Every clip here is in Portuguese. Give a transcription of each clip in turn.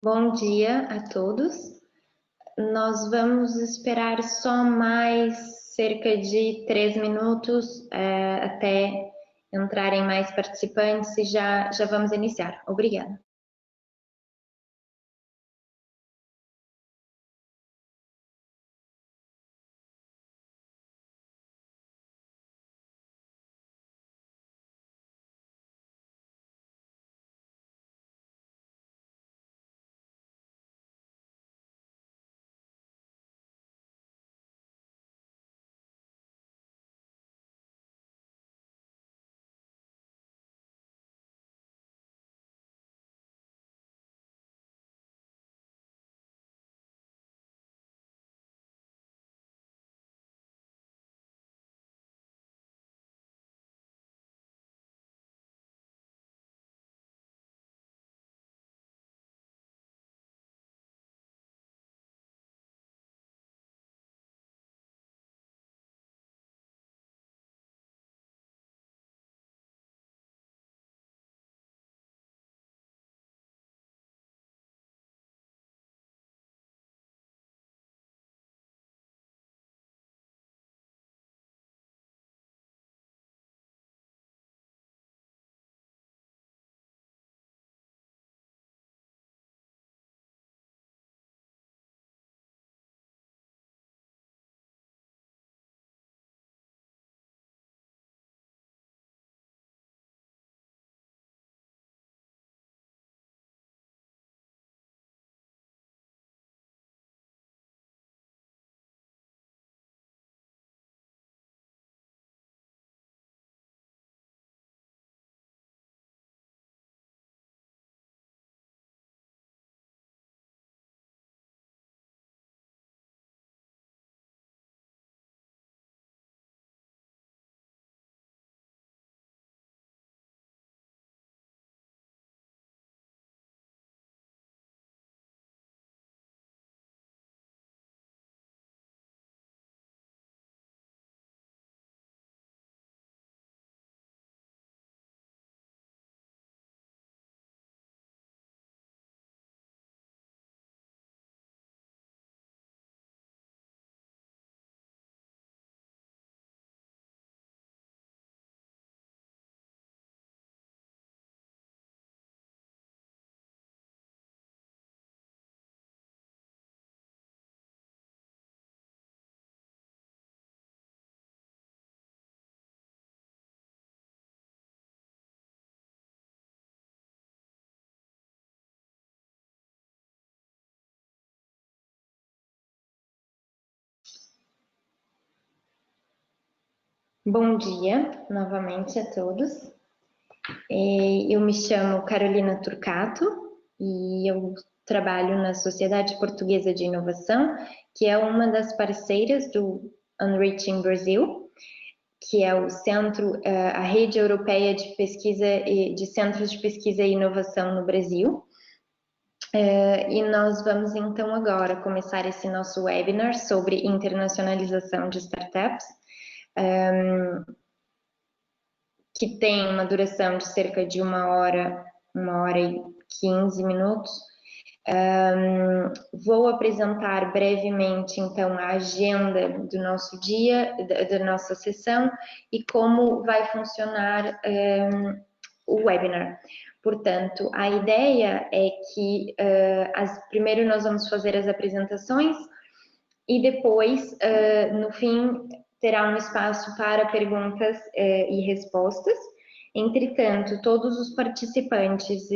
Bom dia a todos. Nós vamos esperar só mais cerca de 3 minutos até entrarem mais participantes e já vamos iniciar. Obrigada. Bom dia novamente a todos. Eu me chamo Carolina Turcato e eu trabalho na Sociedade Portuguesa de Inovação, que é uma das parceiras do Unreaching Brasil, que é o centro, a rede europeia de pesquisa de centros de pesquisa e inovação no Brasil. E nós vamos então agora começar esse nosso webinar sobre internacionalização de startups, que tem uma duração de cerca de 1 hora e 15 minutos. Vou apresentar brevemente, então, a agenda do nosso dia, da nossa sessão e como vai funcionar o webinar. Portanto, a ideia é que primeiro nós vamos fazer as apresentações e depois, no fim, terá um espaço para perguntas e respostas. Entretanto, todos os participantes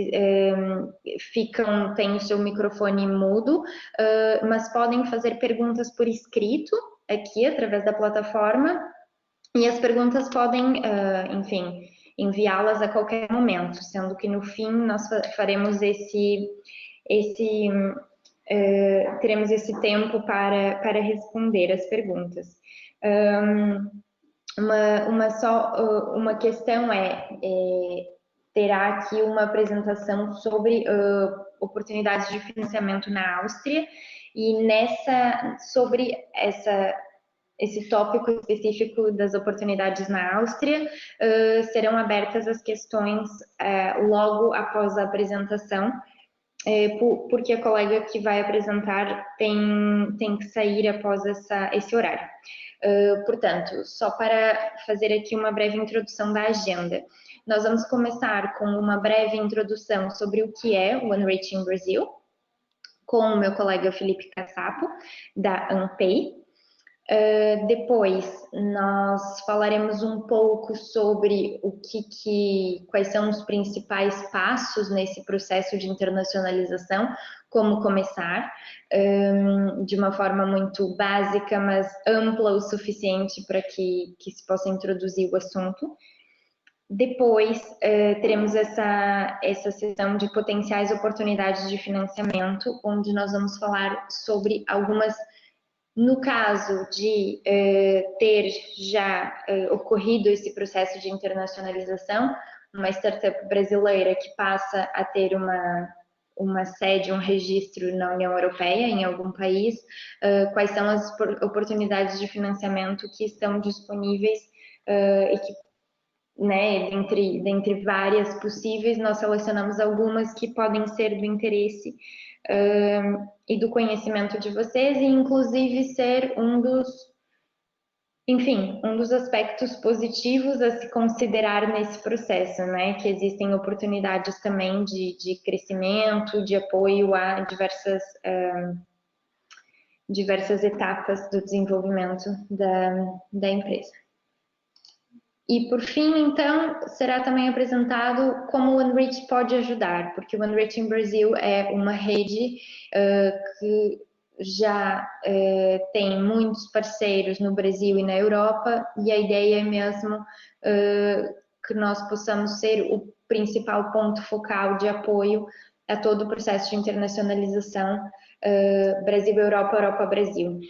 têm o seu microfone mudo, mas podem fazer perguntas por escrito aqui através da plataforma, e as perguntas podem, enfim, enviá-las a qualquer momento, sendo que no fim nós faremos teremos esse tempo para responder as perguntas. Uma questão terá aqui uma apresentação sobre oportunidades de financiamento na Áustria, e sobre esse tópico específico das oportunidades na Áustria, serão abertas as questões logo após a apresentação, porque a colega que vai apresentar tem que sair após esse horário. Portanto, só para fazer aqui uma breve introdução da agenda. Nós vamos começar com uma breve introdução sobre o que é o Enriching Brasil, com o meu colega Felipe Cassapo, da ANPEI. Depois, nós falaremos um pouco sobre quais são os principais passos nesse processo de internacionalização, como começar, de uma forma muito básica, mas ampla o suficiente para que se possa introduzir o assunto. Depois, teremos essa sessão de potenciais oportunidades de financiamento, onde nós vamos falar sobre algumas. No caso de ter já ocorrido esse processo de internacionalização, uma startup brasileira que passa a ter uma sede, um registro na União Europeia, em algum país, quais são as oportunidades de financiamento que estão disponíveis e que, né, dentre várias possíveis, nós selecionamos algumas que podem ser do interesse e do conhecimento de vocês, e inclusive ser um dos aspectos positivos a se considerar nesse processo, né? Que existem oportunidades também de crescimento, de apoio a diversas etapas do desenvolvimento da empresa. E, por fim, então, será também apresentado como o Enrich pode ajudar, porque o Enriching Brasil é uma rede que já tem muitos parceiros no Brasil e na Europa, e a ideia é mesmo que nós possamos ser o principal ponto focal de apoio a todo o processo de internacionalização Brasil-Europa, Europa-Brasil,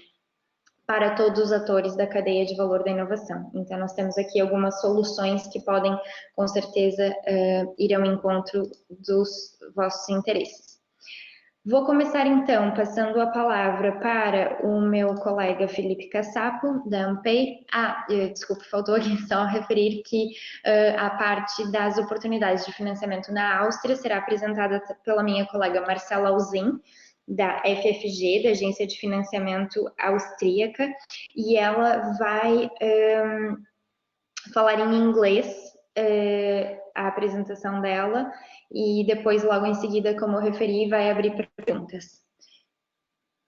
para todos os atores da cadeia de valor da inovação. Então, nós temos aqui algumas soluções que podem, com certeza, ir ao encontro dos vossos interesses. Vou começar, então, passando a palavra para o meu colega Felipe Cassapo, da ANPEI. Desculpe, faltou aqui só referir que a parte das oportunidades de financiamento na Áustria será apresentada pela minha colega Marcela Alzin, da FFG, da Agência de Financiamento Austríaca, e ela vai falar em inglês a apresentação dela, e depois, logo em seguida, como eu referi, vai abrir para perguntas.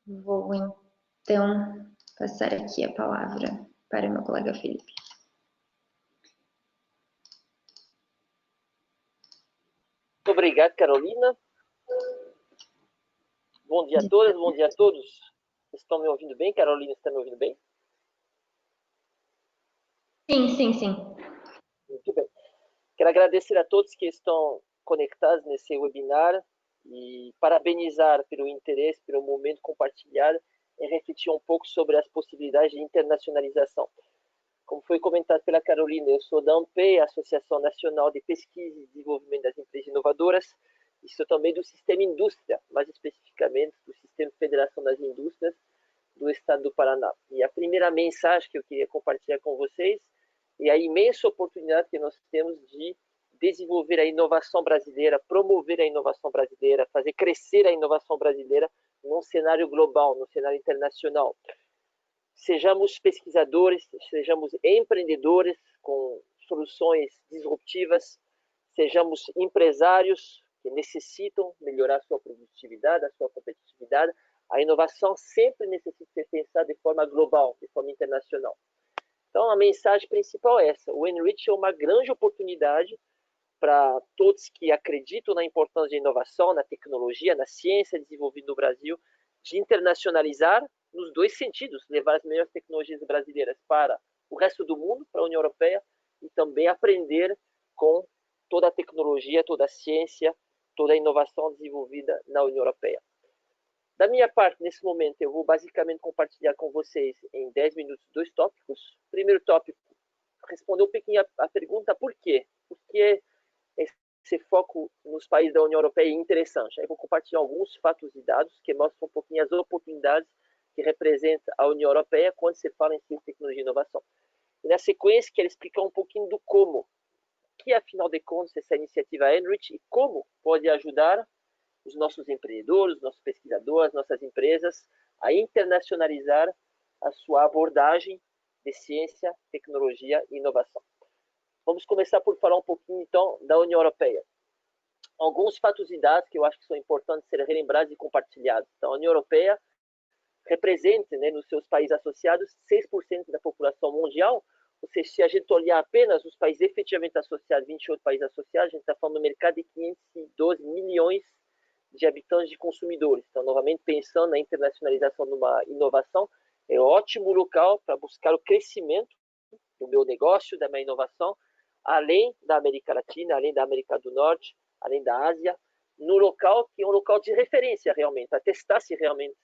Vou, então, passar aqui a palavra para o meu colega Felipe. Muito obrigado, Carolina. Bom dia a todas, bom dia a todos. Estão me ouvindo bem? Carolina, está me ouvindo bem? Sim. Muito bem. Quero agradecer a todos que estão conectados nesse webinar e parabenizar pelo interesse, pelo momento compartilhado e refletir um pouco sobre as possibilidades de internacionalização. Como foi comentado pela Carolina, eu sou da ANPEI, Associação Nacional de Pesquisa e Desenvolvimento das Empresas Inovadoras, e sou também do Sistema Indústria, mais especificamente do Sistema Federação das Indústrias do Estado do Paraná. E a primeira mensagem que eu queria compartilhar com vocês é a imensa oportunidade que nós temos de desenvolver a inovação brasileira, promover a inovação brasileira, fazer crescer a inovação brasileira num cenário global, num cenário internacional. Sejamos pesquisadores, sejamos empreendedores com soluções disruptivas, sejamos empresários que necessitam melhorar a sua produtividade, a sua competitividade. A inovação sempre necessita ser pensada de forma global, de forma internacional. Então, a mensagem principal é essa. O Enrich é uma grande oportunidade para todos que acreditam na importância da inovação, na tecnologia, na ciência desenvolvida no Brasil, de internacionalizar nos dois sentidos, levar as melhores tecnologias brasileiras para o resto do mundo, para a União Europeia, e também aprender com toda a tecnologia, toda a ciência, toda a inovação desenvolvida na União Europeia. Da minha parte, nesse momento, eu vou basicamente compartilhar com vocês em 10 minutos 2 tópicos. Primeiro tópico, responder um pouquinho a pergunta por quê? Por que esse foco nos países da União Europeia é interessante? Aí vou compartilhar alguns fatos e dados que mostram um pouquinho as oportunidades que representa a União Europeia quando se fala em ciência, tecnologia e inovação. E na sequência, quero explicar um pouquinho do como, que afinal de contas essa iniciativa Enrich e como pode ajudar os nossos empreendedores, os nossos pesquisadores, as nossas empresas a internacionalizar a sua abordagem de ciência, tecnologia e inovação. Vamos começar por falar um pouquinho, então, da União Europeia. Alguns fatos e dados que eu acho que são importantes serem relembrados e compartilhados. Então, a União Europeia representa, né, nos seus países associados, 6% da população mundial, ou seja, se a gente olhar apenas os países efetivamente associados, 28 países associados, a gente está falando de um mercado de 512 milhões de habitantes e consumidores. Então, novamente, pensando na internacionalização de uma inovação, é um ótimo local para buscar o crescimento do meu negócio, da minha inovação, além da América Latina, além da América do Norte, além da Ásia, no local que é um local de referência realmente, para testar se realmente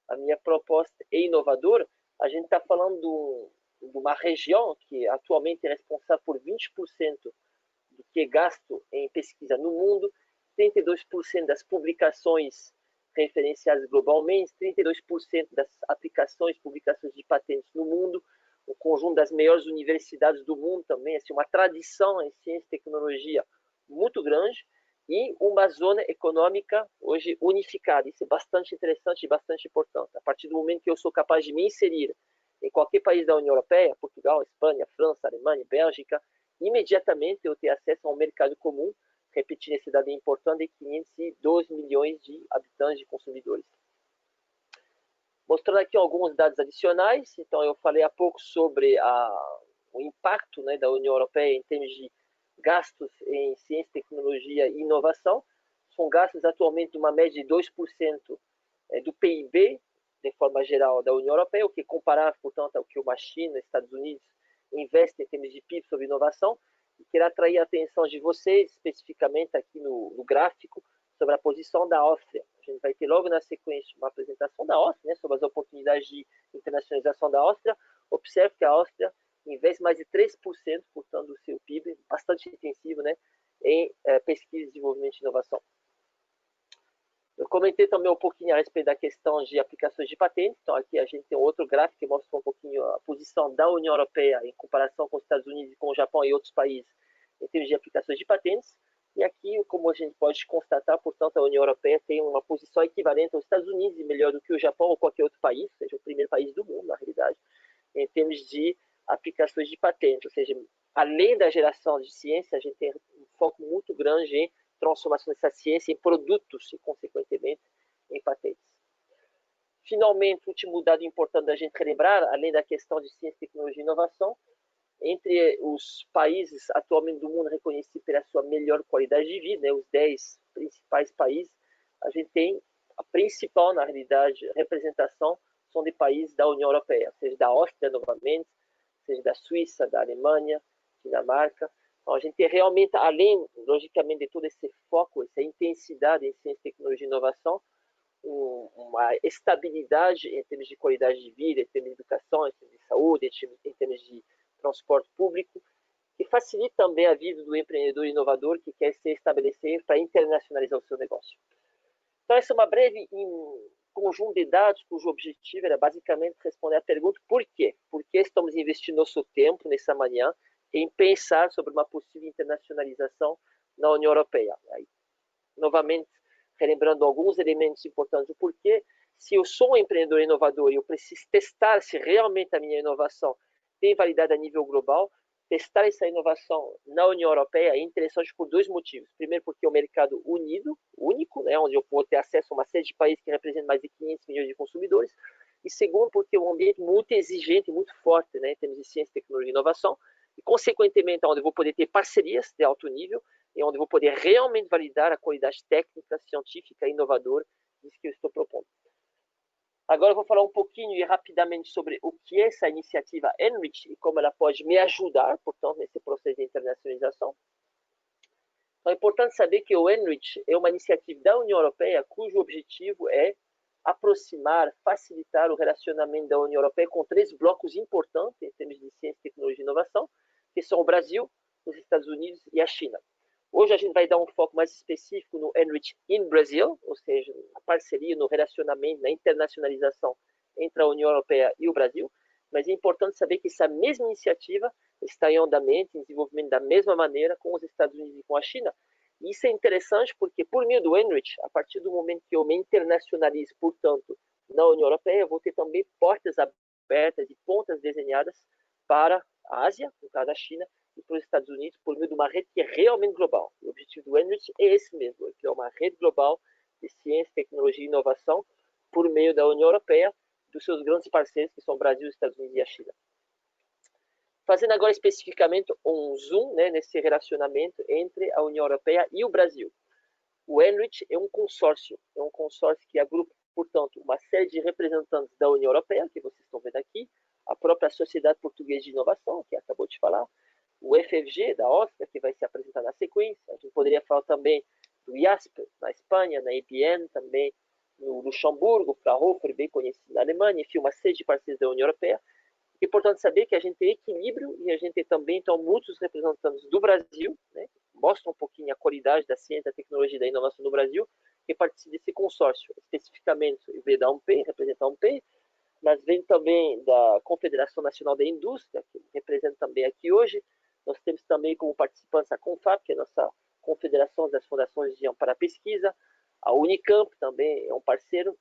a minha proposta é inovadora. A gente está falando de uma região que atualmente é responsável por 20% do que é gasto em pesquisa no mundo, 32% das publicações referenciadas globalmente, 32% das aplicações, publicações de patentes no mundo, o conjunto das melhores universidades do mundo também, assim, uma tradição em ciência e tecnologia muito grande e uma zona econômica hoje unificada. Isso é bastante interessante e bastante importante. A partir do momento que eu sou capaz de me inserir em qualquer país da União Europeia, Portugal, Espanha, França, Alemanha, Bélgica, imediatamente eu tenho acesso a um mercado comum, repetindo esse dado importante, de 512 milhões de habitantes e consumidores. Mostrando aqui alguns dados adicionais, então eu falei há pouco sobre o impacto, né, da União Europeia em termos de gastos em ciência, tecnologia e inovação. São gastos atualmente de uma média de 2% do PIB, de forma geral, da União Europeia, o que é comparável, portanto, ao que uma China, Estados Unidos, investem em termos de PIB sobre inovação. E quero atrair a atenção de vocês, especificamente aqui no gráfico, sobre a posição da Áustria. A gente vai ter logo na sequência uma apresentação da Áustria, né, sobre as oportunidades de internacionalização da Áustria. Observe que a Áustria investe mais de 3%, portanto, do seu PIB, bastante intensivo, né, em pesquisa, desenvolvimento e inovação. Eu comentei também um pouquinho a respeito da questão de aplicações de patentes. Então, aqui a gente tem outro gráfico que mostra um pouquinho a posição da União Europeia em comparação com os Estados Unidos, com o Japão e outros países em termos de aplicações de patentes. E aqui, como a gente pode constatar, portanto, a União Europeia tem uma posição equivalente aos Estados Unidos e melhor do que o Japão ou qualquer outro país, seja o primeiro país do mundo, na realidade, em termos de aplicações de patentes. Ou seja, além da geração de ciência, a gente tem um foco muito grande em transformação dessa ciência em produtos e, consequentemente, em patentes. Finalmente, o último dado importante da gente relembrar, além da questão de ciência, tecnologia e inovação, entre os países atualmente do mundo reconhecidos pela sua melhor qualidade de vida, né, os 10 principais países, a gente tem a principal, na realidade, representação são de países da União Europeia, seja da Áustria, novamente, seja da Suíça, da Alemanha, Dinamarca. Então, a gente tem realmente, além, logicamente, de todo esse foco, essa intensidade em ciência, tecnologia e inovação, uma estabilidade em termos de qualidade de vida, em termos de educação, em termos de saúde, em termos de transporte público, que facilita também a vida do empreendedor inovador que quer se estabelecer para internacionalizar o seu negócio. Então, essa é uma breve conjunto de dados cujo objetivo era basicamente responder à pergunta por quê? Por que estamos investindo nosso tempo nessa manhã em pensar sobre uma possível internacionalização na União Europeia? Aí, novamente, relembrando alguns elementos importantes do porquê, se eu sou um empreendedor inovador e eu preciso testar se realmente a minha inovação tem validade a nível global, testar essa inovação na União Europeia é interessante por dois motivos. Primeiro, porque é um mercado unido, único, né, onde eu vou ter acesso a uma série de países que representam mais de 500 milhões de consumidores. E segundo, porque é um ambiente muito exigente, muito forte, né, em termos de ciência, tecnologia e inovação. E, consequentemente, onde eu vou poder ter parcerias de alto nível e onde eu vou poder realmente validar a qualidade técnica, científica e inovadora disso que eu estou propondo. Agora eu vou falar um pouquinho e rapidamente sobre o que é essa iniciativa Enrich e como ela pode me ajudar, portanto, nesse processo de internacionalização. Então, é importante saber que o Enrich é uma iniciativa da União Europeia cujo objetivo é aproximar, facilitar o relacionamento da União Europeia com três blocos importantes em termos de ciência, tecnologia e inovação, que são o Brasil, os Estados Unidos e a China. Hoje a gente vai dar um foco mais específico no Enrich in Brazil, ou seja, a parceria no relacionamento, na internacionalização entre a União Europeia e o Brasil, mas é importante saber que essa mesma iniciativa está em andamento, em desenvolvimento da mesma maneira com os Estados Unidos e com a China, Isso é interessante porque, por meio do Enrich, a partir do momento que eu me internacionalizo, portanto, na União Europeia, eu vou ter também portas abertas e pontas desenhadas para a Ásia, no caso a China, e para os Estados Unidos, por meio de uma rede que é realmente global. O objetivo do Enrich é esse mesmo, é criar uma rede global de ciência, tecnologia e inovação por meio da União Europeia, dos seus grandes parceiros, que são o Brasil, os Estados Unidos e a China. Fazendo agora especificamente um zoom, né, nesse relacionamento entre a União Europeia e o Brasil. O Enrich é um consórcio que agrupa, portanto, uma série de representantes da União Europeia, que vocês estão vendo aqui, a própria Sociedade Portuguesa de Inovação, que acabou de falar, o FFG da Áustria, que vai se apresentar na sequência, a gente poderia falar também do IASP, na Espanha, na IBM, também no Luxemburgo, Fraunhofer, bem conhecido na Alemanha, enfim, uma série de parceiros da União Europeia. É importante saber que a gente tem equilíbrio e a gente tem também, então, muitos representantes do Brasil, né, mostra um pouquinho a qualidade da ciência, da tecnologia e da inovação no Brasil, que participa desse consórcio, especificamente vem da UNP, representa a UNP, mas vem também da Confederação Nacional da Indústria, que representa também aqui hoje. Nós temos também como participantes a CONFAP, que é a nossa Confederação das Fundações de Amparo à Pesquisa, a Unicamp também é um parceiro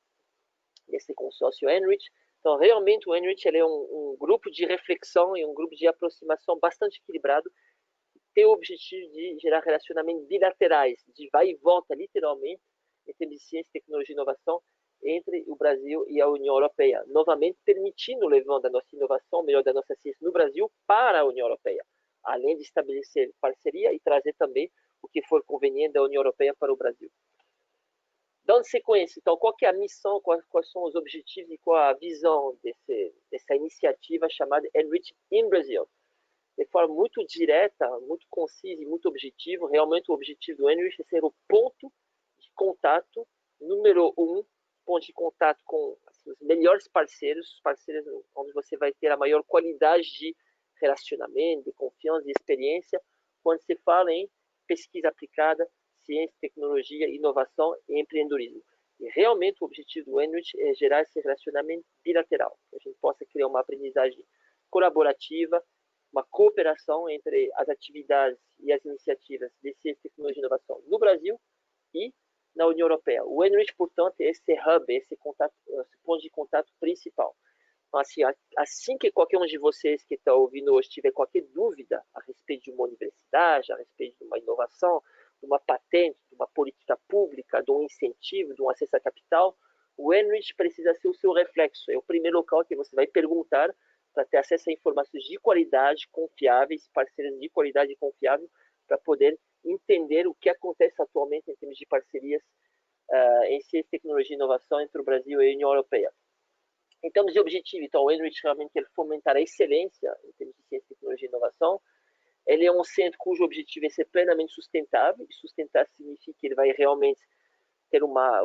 desse consórcio Enrich. Então, realmente, o Enrich ele é um grupo de reflexão e um grupo de aproximação bastante equilibrado, tem o objetivo de gerar relacionamentos bilaterais, de vai e volta, literalmente, em termos de ciência, tecnologia e inovação, entre o Brasil e a União Europeia, novamente permitindo levando a nossa inovação, melhor da nossa ciência no Brasil, para a União Europeia, além de estabelecer parceria e trazer também o que for conveniente da União Europeia para o Brasil. Dando sequência, então, qual que é a missão, quais são os objetivos e qual a visão dessa iniciativa chamada Enrich in Brazil? De forma muito direta, muito concisa e muito objetiva, realmente o objetivo do Enrich é ser o ponto de contato número 1, ponto de contato com os melhores parceiros, os parceiros onde você vai ter a maior qualidade de relacionamento, de confiança, de experiência, quando se fala em pesquisa aplicada, ciência, tecnologia, inovação e empreendedorismo. E realmente o objetivo do Enrich é gerar esse relacionamento bilateral, que a gente possa criar uma aprendizagem colaborativa, uma cooperação entre as atividades e as iniciativas de ciência, tecnologia e inovação no Brasil e na União Europeia. O Enrich, portanto, é esse hub, esse ponto de contato principal. Então, assim que qualquer um de vocês que está ouvindo hoje tiver qualquer dúvida a respeito de uma universidade, a respeito de uma inovação, de uma patente, de uma política pública, de um incentivo, de um acesso a capital, o Enrich precisa ser o seu reflexo. É o primeiro local que você vai perguntar para ter acesso a informações de qualidade, confiáveis, parceiras de qualidade e confiável, para poder entender o que acontece atualmente em termos de parcerias em ciência, tecnologia e inovação entre o Brasil e a União Europeia. Em termos de objetivo, então, o Enrich realmente quer fomentar a excelência em termos de ciência, tecnologia e inovação. Ele é um centro cujo objetivo é ser plenamente sustentável, e sustentar significa que ele vai realmente ter uma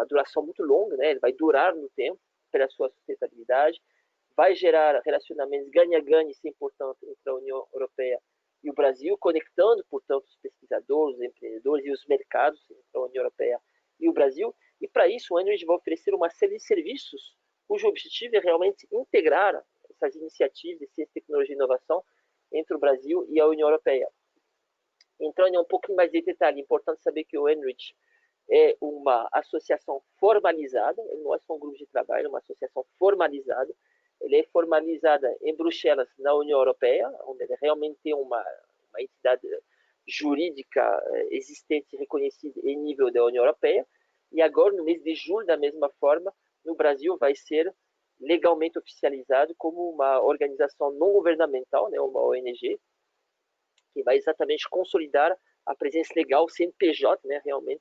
duração muito longa, né? Ele vai durar no tempo pela sua sustentabilidade, vai gerar relacionamentos ganha-ganha, isso é importante, entre a União Europeia e o Brasil, conectando, portanto, os pesquisadores, os empreendedores e os mercados entre a União Europeia e o Brasil. E, para isso, o Enrich vai oferecer uma série de serviços cujo objetivo é realmente integrar essas iniciativas de ciência, tecnologia e inovação entre o Brasil e a União Europeia. Entrando em um pouquinho mais de detalhe, é importante saber que o Enrich é uma associação formalizada, ele não é só um grupo de trabalho, é uma associação formalizada. Ele é formalizada em Bruxelas, na União Europeia, onde ele realmente tem uma entidade jurídica existente e reconhecida em nível da União Europeia. E agora, no mês de julho, da mesma forma, no Brasil vai ser legalmente oficializado como uma organização não governamental, né, uma ONG, que vai exatamente consolidar a presença legal, CNPJ, né, realmente,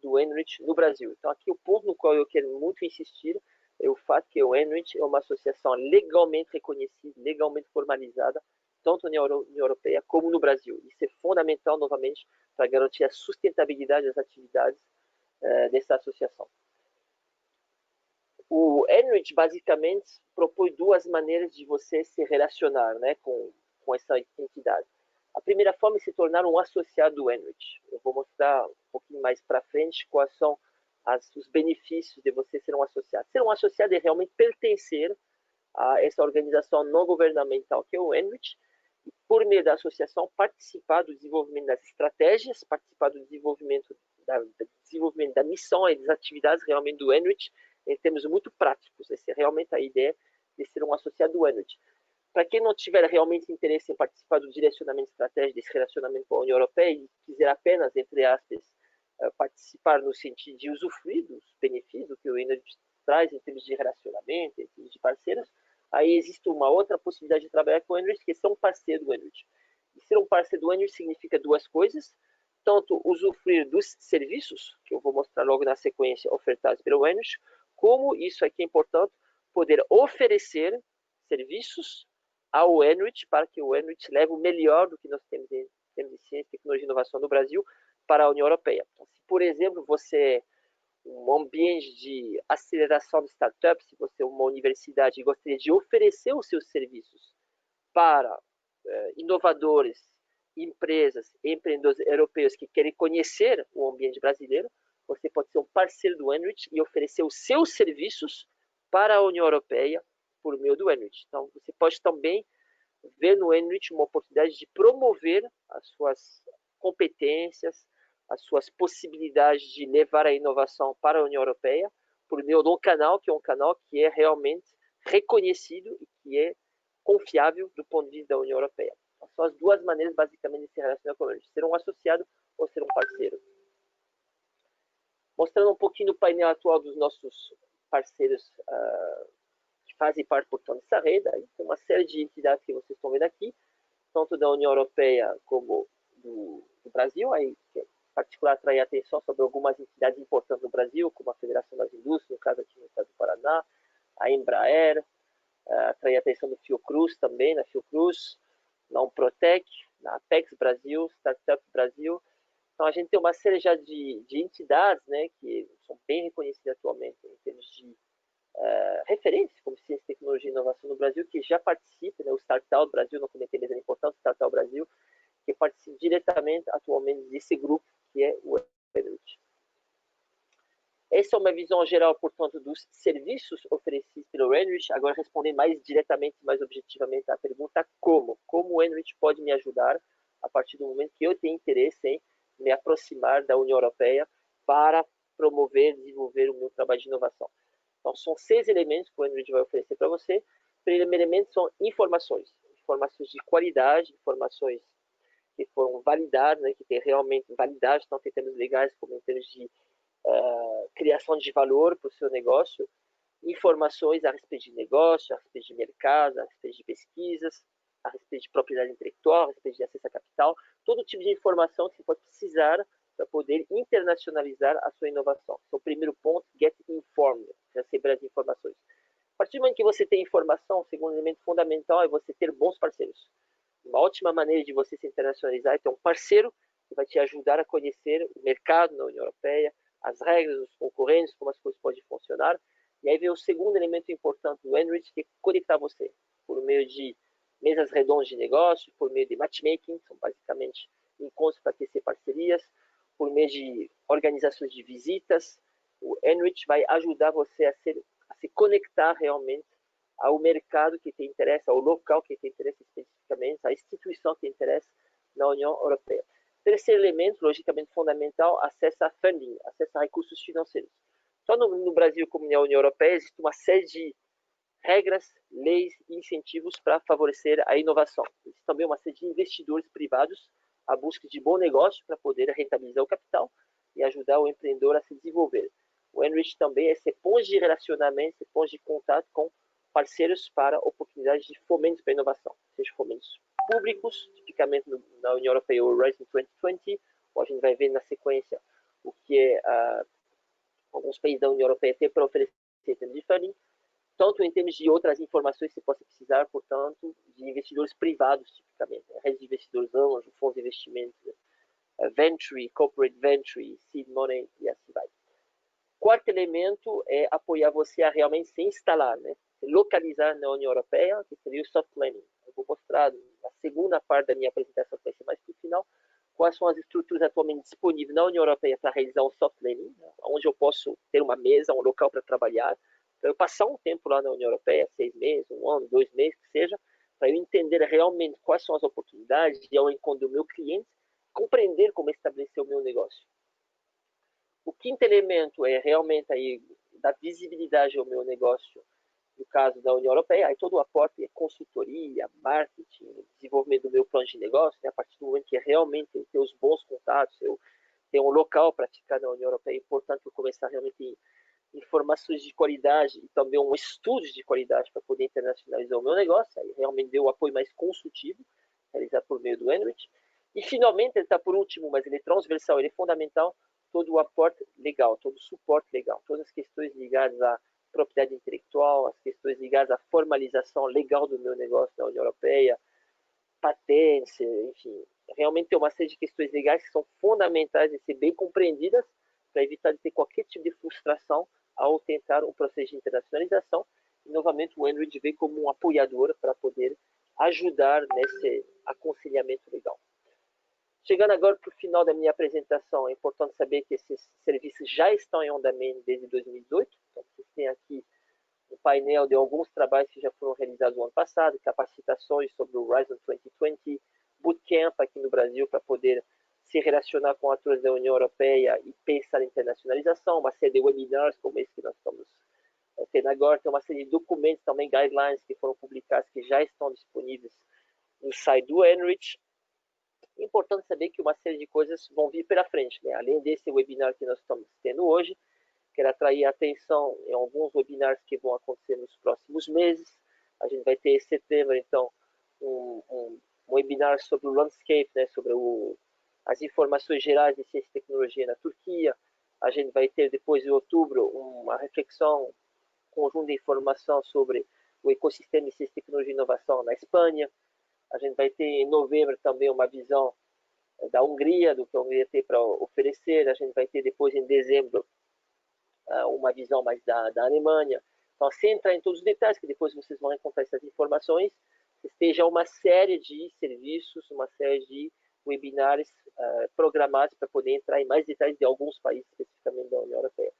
do Enrich no Brasil. Então, aqui o ponto no qual eu quero muito insistir é o fato que o Enrich é uma associação legalmente reconhecida, legalmente formalizada, tanto na União Europeia como no Brasil. Isso é fundamental, novamente, para garantir a sustentabilidade das atividades dessa associação. O Enrich, basicamente, propõe duas maneiras de você se relacionar, né, com essa entidade. A primeira forma é se tornar um associado do Enrich. Eu vou mostrar um pouquinho mais para frente quais são os benefícios de você ser um associado. Ser um associado é realmente pertencer a essa organização não governamental que é o Enrich, por meio da associação, participar do desenvolvimento das estratégias, participar do desenvolvimento da missão e das atividades realmente do Enrich, em termos muito práticos. Essa é realmente a ideia de ser um associado do Enrich. Para quem não tiver realmente interesse em participar do direcionamento estratégico desse relacionamento com a União Europeia e quiser apenas, entre aspas, participar no sentido de usufruir dos benefícios que o Enrich traz em termos de relacionamento, em termos de parceiros, aí existe uma outra possibilidade de trabalhar com o Enrich, que é ser um parceiro do Enrich. E ser um parceiro do Enrich significa duas coisas: tanto usufruir dos serviços, que eu vou mostrar logo na sequência, ofertados pelo Enrich, como, isso aqui é importante, poder oferecer serviços ao Enrich para que o Enrich leve o melhor do que nós temos em termos de ciência, tecnologia e inovação no Brasil para a União Europeia. Então, se, por exemplo, você um ambiente de aceleração de startups, se você é uma universidade e gostaria de oferecer os seus serviços para inovadores, empresas, empreendedores europeus que querem conhecer o ambiente brasileiro, você pode ser um parceiro do Enrich e oferecer os seus serviços para a União Europeia por meio do Enrich. Então, você pode também ver no Enrich uma oportunidade de promover as suas competências, as suas possibilidades de levar a inovação para a União Europeia por meio de um canal que é realmente reconhecido e que é confiável do ponto de vista da União Europeia. Então, são as duas maneiras, basicamente, de se relacionar com o Enrich: ser um associado ou ser um parceiro. Mostrando um pouquinho do painel atual dos nossos parceiros que fazem parte, portanto, dessa rede. Aí tem uma série de entidades que vocês estão vendo aqui, tanto da União Europeia como do Brasil. Aí, em particular, atrair a atenção sobre algumas entidades importantes no Brasil, como a Federação das Indústrias, no caso aqui no estado do Paraná, a Embraer, atrair a atenção do Fiocruz também, na Fiocruz, na Umprotec, na Apex Brasil, Startup Brasil. Então, a gente tem uma série já de entidades, né, que são bem reconhecidas atualmente em termos de referências, como ciência, tecnologia e inovação no Brasil, que já participam, né, o Startup Brasil, não comentei, mas é importante, o Startup Brasil, que participa diretamente, atualmente, desse grupo, que é o Enrich. Essa é uma visão geral, portanto, dos serviços oferecidos pelo Enrich. Agora, responder mais diretamente, mais objetivamente à pergunta como o Enrich pode me ajudar a partir do momento que eu tenho interesse em me aproximar da União Europeia para promover, desenvolver o meu trabalho de inovação. Então, são 6 elementos que o Enrich vai oferecer para você. O primeiro elemento são informações de qualidade, informações que foram validadas, né, que têm realmente validade, tanto em termos legais como em termos de criação de valor para o seu negócio, informações a respeito de negócio, a respeito de mercado, a respeito de pesquisas, a respeito de propriedade intelectual, a respeito de acesso a capital, todo tipo de informação que você pode precisar para poder internacionalizar a sua inovação. Então, o primeiro ponto, get informed, receber as informações. A partir do momento que você tem informação, o segundo elemento fundamental é você ter bons parceiros. Uma ótima maneira de você se internacionalizar é ter um parceiro que vai te ajudar a conhecer o mercado na União Europeia, as regras, os concorrentes, como as coisas podem funcionar. E aí vem o segundo elemento importante do Enrich, que é conectar você por meio de mesas redondas de negócio, por meio de matchmaking, são basicamente encontros para tecer parcerias, por meio de organizações de visitas. O Enrich vai ajudar você a se conectar realmente ao mercado que tem interesse, ao local que tem interesse especificamente, à instituição que tem interesse na União Europeia. Terceiro elemento, logicamente fundamental, acesso a funding, acesso a recursos financeiros. Só no Brasil, como na União Europeia, existe uma série de regras, leis e incentivos para favorecer a inovação. Existe também uma série de investidores privados à busca de bom negócio para poder rentabilizar o capital e ajudar o empreendedor a se desenvolver. O Enrich também é esse ponto de relacionamento, esse ponto de contato com parceiros para oportunidades de fomento para a inovação, seja fomentos públicos, tipicamente na União Europeia, o Horizon 2020, ou a gente vai ver na sequência o que alguns países da União Europeia têm para oferecer em termos de funding, tanto em termos de outras informações que você possa precisar, portanto, de investidores privados, tipicamente, redes de investidores anjos, fundos de investimento, venture, corporate venture, seed money e assim vai. Quarto elemento é apoiar você a realmente se instalar, né? Se localizar na União Europeia, que seria o soft landing. Eu vou mostrar na segunda parte da minha apresentação, que vai ser mais para o final, quais são as estruturas atualmente disponíveis na União Europeia para realizar um soft landing, né? Onde eu posso ter uma mesa, um local para trabalhar, para eu passar um tempo lá na União Europeia, 6 meses, 1 ano, 2 meses, que seja, para eu entender realmente quais são as oportunidades e ao encontro do meu cliente, compreender como estabelecer o meu negócio. O quinto elemento é realmente aí dar visibilidade ao meu negócio, no caso da União Europeia, aí todo o aporte é consultoria, marketing, desenvolvimento do meu plano de negócio, né? A partir do momento que realmente eu tenho os bons contatos, eu tenho um local para ficar na União Europeia, é importante eu começar realmente informações de qualidade e também um estudo de qualidade para poder internacionalizar o meu negócio, aí realmente deu o apoio mais consultivo, realizado por meio do Enrich. E finalmente, ele está por último, mas ele é transversal, ele é fundamental, todo o aporte legal, todo o suporte legal, todas as questões ligadas à propriedade intelectual, as questões ligadas à formalização legal do meu negócio na União Europeia, patentes, enfim, realmente tem uma série de questões legais que são fundamentais de ser bem compreendidas para evitar de ter qualquer tipo de frustração ao tentar um processo de internacionalização. E, novamente, o Enrich vem como um apoiador para poder ajudar nesse aconselhamento legal. Chegando agora para o final da minha apresentação, é importante saber que esses serviços já estão em andamento desde 2018. Então, vocês têm aqui um painel de alguns trabalhos que já foram realizados no ano passado, capacitações sobre o Horizon 2020, bootcamp aqui no Brasil para poder se relacionar com atores da União Europeia e pensar em internacionalização, uma série de webinars como esse que nós estamos tendo agora, tem uma série de documentos também, guidelines que foram publicados, que já estão disponíveis no site do Enrich. É importante saber que uma série de coisas vão vir pela frente, né? Além desse webinar que nós estamos tendo hoje, quero atrair a atenção em alguns webinars que vão acontecer nos próximos meses. A gente vai ter em setembro, então, um webinar sobre o landscape, né? Sobre as informações gerais de ciência e tecnologia na Turquia. A gente vai ter depois em outubro uma reflexão, um conjunto de informação sobre o ecossistema de ciência, tecnologia e inovação na Espanha. A gente vai ter em novembro também uma visão da Hungria, do que a Hungria tem para oferecer. A gente vai ter depois em dezembro uma visão mais da Alemanha. Então, sem entrar em todos os detalhes, que depois vocês vão encontrar essas informações, esteja uma série de serviços, uma série de webinars programados para poder entrar em mais detalhes de alguns países, especificamente da União Europeia.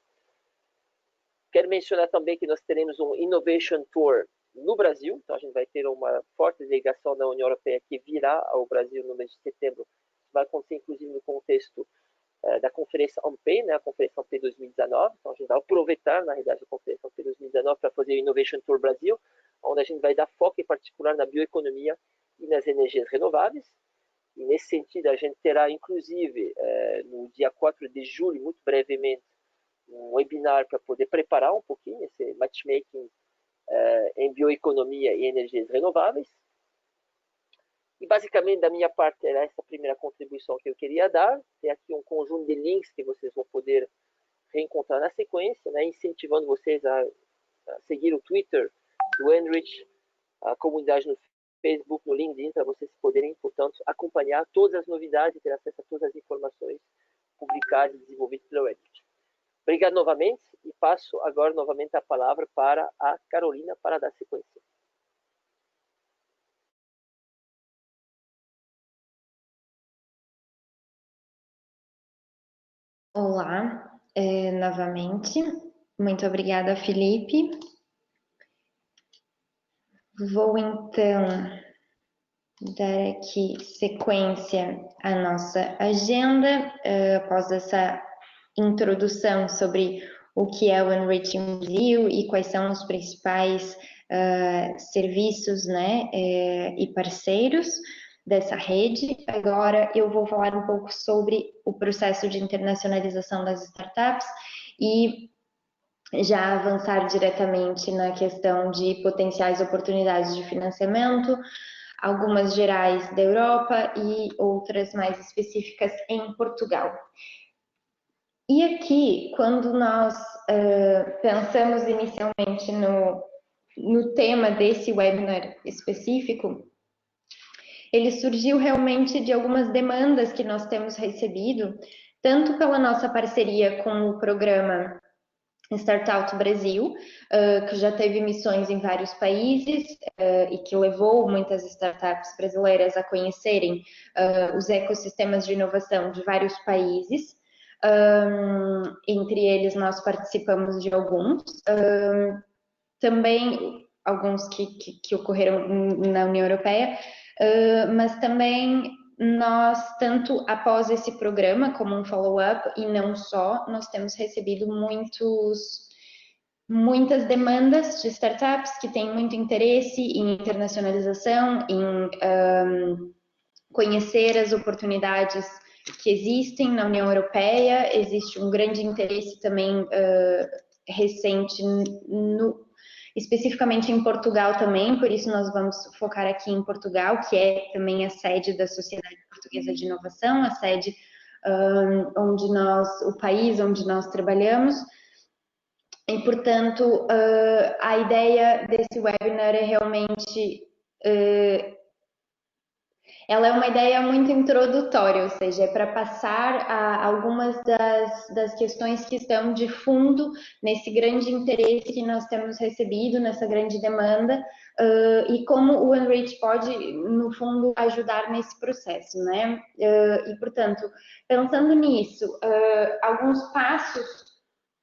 Quero mencionar também que nós teremos um Innovation Tour no Brasil, então a gente vai ter uma forte delegação da União Europeia que virá ao Brasil no mês de setembro. Vai acontecer, inclusive, no contexto da Conferência ANPE, né, a Conferência ANPE 2019. Então, a gente vai aproveitar, na realidade, a Conferência ANPE 2019 para fazer o Innovation Tour Brasil, onde a gente vai dar foco, em particular, na bioeconomia e nas energias renováveis. E, nesse sentido, a gente terá, inclusive, no dia 4 de julho, muito brevemente, um webinar para poder preparar um pouquinho esse matchmaking em bioeconomia e energias renováveis. E, basicamente, da minha parte, era essa primeira contribuição que eu queria dar. Tem aqui um conjunto de links que vocês vão poder reencontrar na sequência, né, incentivando vocês a seguir o Twitter do Enrich, a comunidade no Facebook, no LinkedIn, para vocês poderem, portanto, acompanhar todas as novidades e ter acesso a todas as informações publicadas e desenvolvidas pelo Enrich. Obrigado novamente e passo agora novamente a palavra para a Carolina para dar sequência. Olá, novamente. Muito obrigada, Felipe. Vou, então, dar aqui sequência à nossa agenda, após essa introdução sobre o que é o Enriching Brasil e quais são os principais serviços, né, e parceiros dessa rede. Agora eu vou falar um pouco sobre o processo de internacionalização das startups e já avançar diretamente na questão de potenciais oportunidades de financiamento, algumas gerais da Europa e outras mais específicas em Portugal. E aqui, quando nós pensamos inicialmente no tema desse webinar específico, ele surgiu realmente de algumas demandas que nós temos recebido, tanto pela nossa parceria com o programa Startup Brasil, que já teve missões em vários países e que levou muitas startups brasileiras a conhecerem os ecossistemas de inovação de vários países. Entre eles, nós participamos de alguns. Também alguns que ocorreram na União Europeia, mas também nós, tanto após esse programa, como um follow-up, e não só, nós temos recebido muitas demandas de startups que têm muito interesse em internacionalização, em conhecer as oportunidades que existem na União Europeia. Existe um grande interesse também recente especificamente em Portugal também, por isso nós vamos focar aqui em Portugal, que é também a sede da Sociedade Portuguesa de Inovação, a sede o país onde nós trabalhamos. E, portanto, a ideia desse webinar é realmente ela é uma ideia muito introdutória, ou seja, é para passar algumas das questões que estão de fundo nesse grande interesse que nós temos recebido, nessa grande demanda, e como o Enrich pode, no fundo, ajudar nesse processo, né? E, portanto, pensando nisso, alguns passos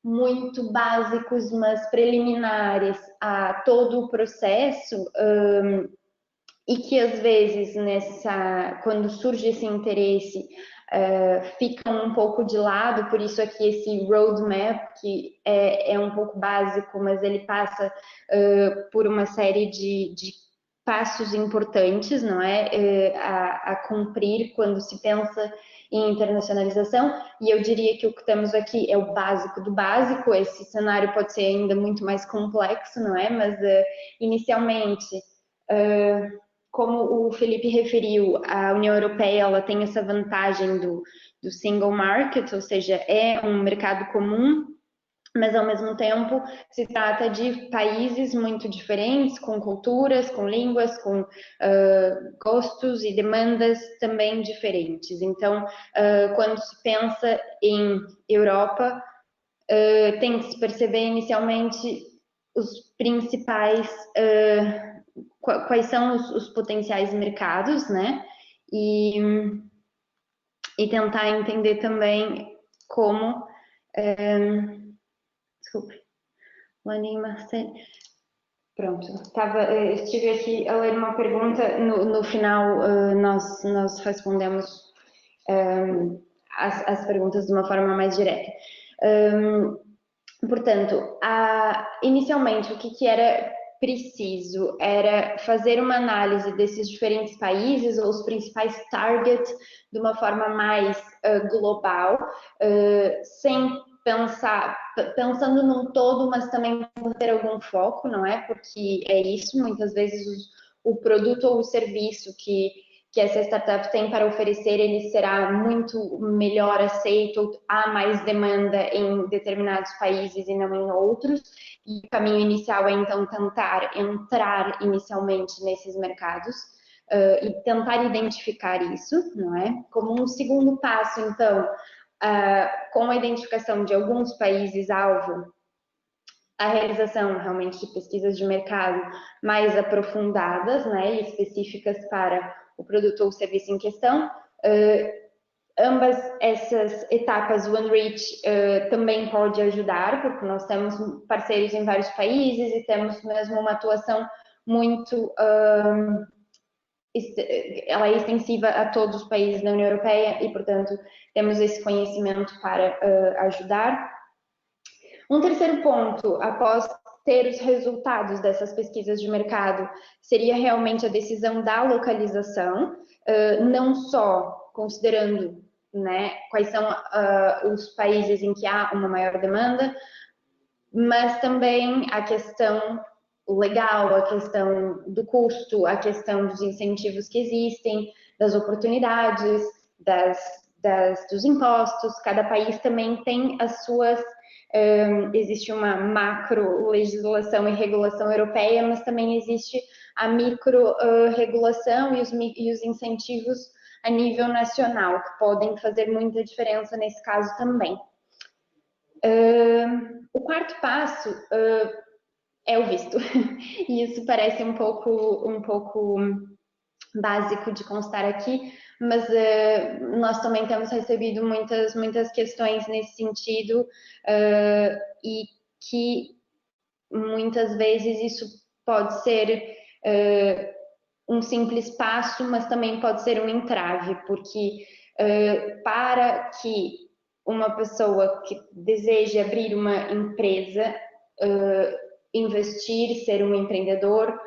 muito básicos, mas preliminares a todo o processo, e que às vezes quando surge esse interesse ficam um pouco de lado, por isso aqui esse roadmap, que é um pouco básico, mas ele passa por uma série de passos importantes, não é? A cumprir quando se pensa em internacionalização, e eu diria que o que temos aqui é o básico do básico. Esse cenário pode ser ainda muito mais complexo, não é? Mas inicialmente, como o Felipe referiu, a União Europeia ela tem essa vantagem do single market, ou seja, é um mercado comum, mas ao mesmo tempo se trata de países muito diferentes, com culturas, com línguas, com gostos e demandas também diferentes. Então, quando se pensa em Europa, tem que se perceber inicialmente os principais, quais são os potenciais mercados, né? E tentar entender também como... Desculpe. Lani Marcelo. Pronto. Estive aqui a ler uma pergunta. No final, nós respondemos as perguntas de uma forma mais direta. Portanto, inicialmente, o que era preciso era fazer uma análise desses diferentes países, ou os principais targets, de uma forma mais global, sem pensando num todo, mas também por ter algum foco, não é? Porque é isso, muitas vezes o produto ou o serviço que essa startup tem para oferecer, ele será muito melhor aceito, há mais demanda em determinados países e não em outros, e o caminho inicial é então tentar entrar inicialmente nesses mercados, e tentar identificar isso, não é? Como um segundo passo, então, com a identificação de alguns países-alvo, a realização realmente de pesquisas de mercado mais aprofundadas, né, e específicas para o produto ou o serviço em questão. Ambas essas etapas, o Enrich também pode ajudar, porque nós temos parceiros em vários países e temos mesmo uma atuação muito... ela é extensiva a todos os países da União Europeia e, portanto, temos esse conhecimento para ajudar. Um terceiro ponto, após ter os resultados dessas pesquisas de mercado, seria realmente a decisão da localização, não só considerando, né, quais são os países em que há uma maior demanda, mas também a questão legal, a questão do custo, a questão dos incentivos que existem, das oportunidades, dos impostos. Cada país também tem as suas... existe uma macro legislação e regulação europeia, mas também existe a micro regulação e os incentivos a nível nacional, que podem fazer muita diferença nesse caso também. O quarto passo é o visto, e isso parece um pouco básico de constar aqui, mas nós também temos recebido muitas questões nesse sentido, e que muitas vezes isso pode ser um simples passo, mas também pode ser um entrave, porque para que uma pessoa que deseja abrir uma empresa, investir, ser um empreendedor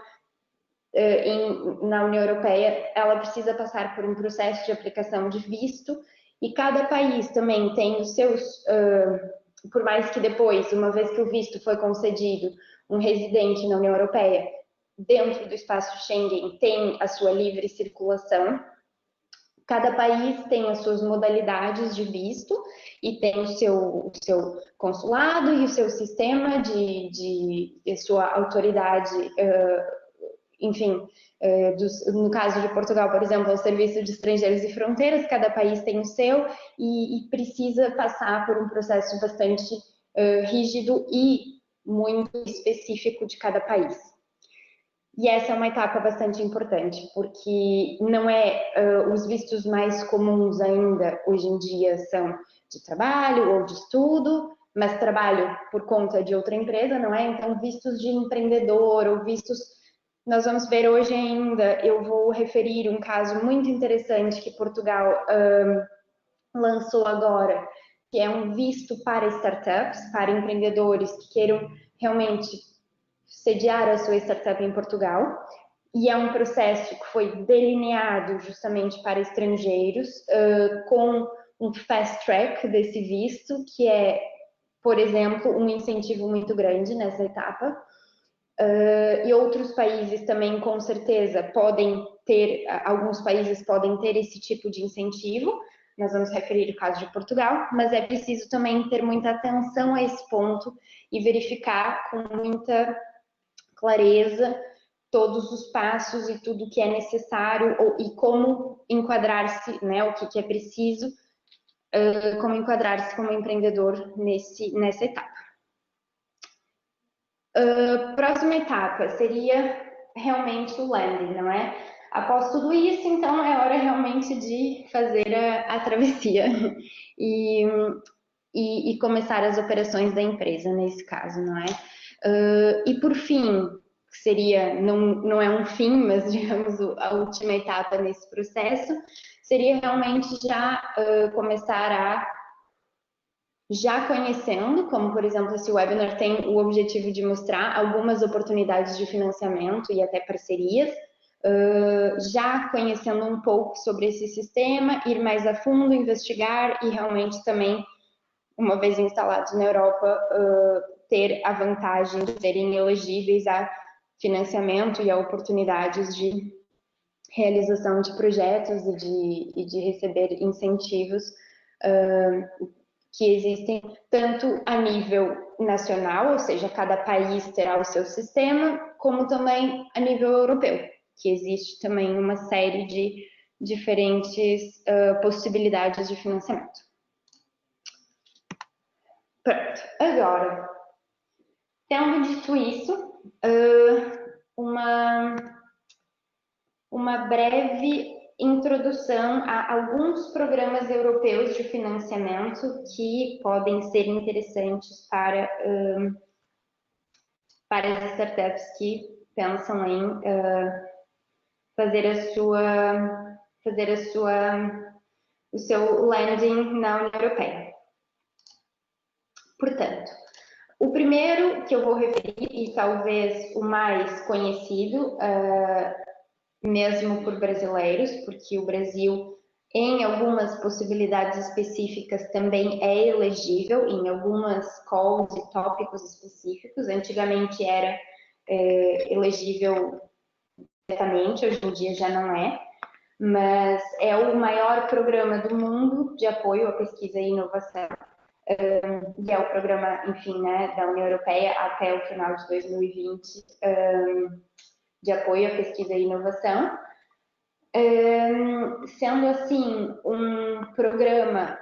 na União Europeia, ela precisa passar por um processo de aplicação de visto, e cada país também tem os seus, por mais que depois, uma vez que o visto foi concedido, um residente na União Europeia, dentro do espaço Schengen, tem a sua livre circulação. Cada país tem as suas modalidades de visto e tem o seu consulado e o seu sistema de sua autoridade, enfim, no caso de Portugal, por exemplo, o Serviço de Estrangeiros e Fronteiras, cada país tem o seu e precisa passar por um processo bastante rígido e muito específico de cada país. E essa é uma etapa bastante importante, porque não é os vistos mais comuns ainda hoje em dia são de trabalho ou de estudo, mas trabalho por conta de outra empresa, não é? Então, vistos de empreendedor ou vistos... Nós vamos ver hoje ainda, eu vou referir um caso muito interessante que Portugal lançou agora, que é um visto para startups, para empreendedores que queiram realmente sediar a sua startup em Portugal, e é um processo que foi delineado justamente para estrangeiros, com um fast track desse visto, que é, por exemplo, um incentivo muito grande nessa etapa. E outros países também, com certeza, podem ter, alguns países podem ter esse tipo de incentivo. Nós vamos referir o caso de Portugal, mas é preciso também ter muita atenção a esse ponto e verificar com muita clareza todos os passos e tudo que é necessário e como enquadrar-se, né, o que é preciso, como enquadrar-se como empreendedor nessa etapa. Próxima etapa seria realmente o landing, não é? Após tudo isso, então, é hora realmente de fazer a travessia e começar as operações da empresa, nesse caso, não é? E por fim, que seria, não é um fim, mas digamos a última etapa nesse processo, seria realmente já começar já conhecendo, como por exemplo esse webinar tem o objetivo de mostrar algumas oportunidades de financiamento e até parcerias, já conhecendo um pouco sobre esse sistema, ir mais a fundo, investigar e realmente também, uma vez instalados na Europa, ter a vantagem de serem elegíveis a financiamento e a oportunidades de realização de projetos e de receber incentivos que existem tanto a nível nacional, ou seja, cada país terá o seu sistema, como também a nível europeu, que existe também uma série de diferentes possibilidades de financiamento. Pronto, agora, tendo dito isso, uma breve introdução a alguns programas europeus de financiamento que podem ser interessantes para as startups que pensam em fazer o seu landing na União Europeia. Portanto, o primeiro que eu vou referir, e talvez o mais conhecido, mesmo por brasileiros, porque o Brasil, em algumas possibilidades específicas, também é elegível, em algumas calls e tópicos específicos. Antigamente era elegível diretamente, hoje em dia já não é, mas é o maior programa do mundo de apoio à pesquisa e inovação, e é o programa, enfim, né, da União Europeia até o final de 2020, de apoio à pesquisa e inovação, sendo assim um programa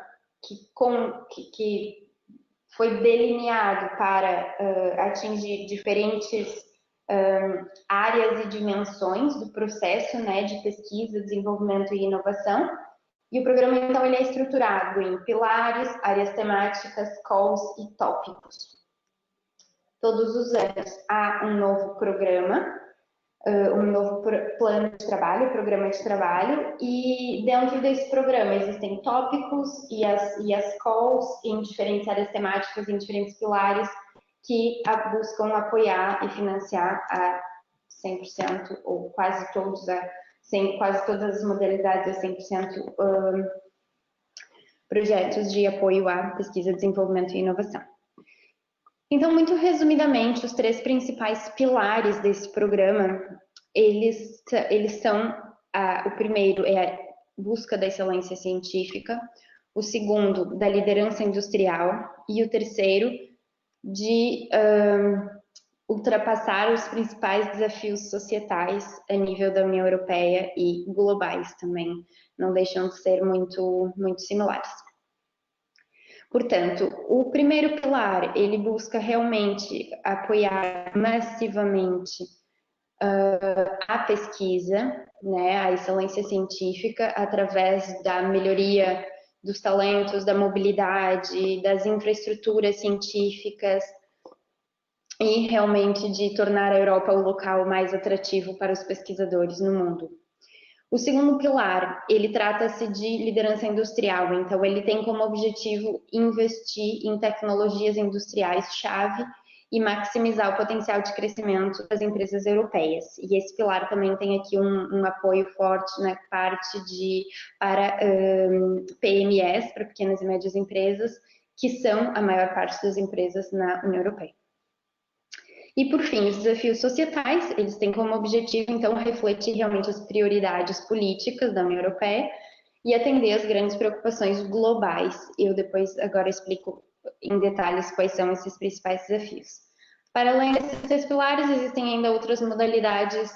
que foi delineado para atingir diferentes áreas e dimensões do processo, né, de pesquisa, desenvolvimento e inovação. E o programa, então, ele é estruturado em pilares, áreas temáticas, calls e tópicos. todos os anos há um novo programa, um novo plano de trabalho, programa de trabalho, e dentro desse programa existem tópicos e as calls em diferentes áreas temáticas, em diferentes pilares, que buscam apoiar e financiar a 100% ou quase quase todas as modalidades a 100% projetos de apoio à pesquisa, desenvolvimento e inovação. Então, muito resumidamente, os 3 principais pilares desse programa, eles são, o primeiro é a busca da excelência científica, o segundo, da liderança industrial, e o terceiro, de ultrapassar os principais desafios societais a nível da União Europeia e globais também, não deixam de ser muito similares. Portanto, o primeiro pilar, ele busca realmente apoiar massivamente a pesquisa, né, a excelência científica, através da melhoria dos talentos, da mobilidade, das infraestruturas científicas, e realmente de tornar a Europa o local mais atrativo para os pesquisadores no mundo. O segundo pilar, ele trata-se de liderança industrial, então ele tem como objetivo investir em tecnologias industriais-chave e maximizar o potencial de crescimento das empresas europeias. E esse pilar também tem aqui um apoio forte na parte para PMEs, para pequenas e médias empresas, que são a maior parte das empresas na União Europeia. E, por fim, os desafios societais, eles têm como objetivo, então, refletir realmente as prioridades políticas da União Europeia e atender às grandes preocupações globais. Eu depois, agora, explico em detalhes quais são esses principais desafios. Para além desses 3 pilares, existem ainda outras modalidades,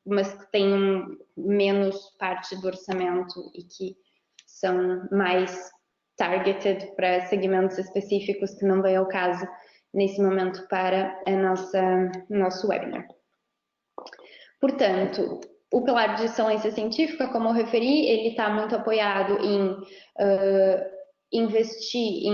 mas que têm menos parte do orçamento e que são mais targeted para segmentos específicos que não vêm ao caso nesse momento para nosso webinar. Portanto, o pilar de excelência científica, como eu referi, ele está muito apoiado em investir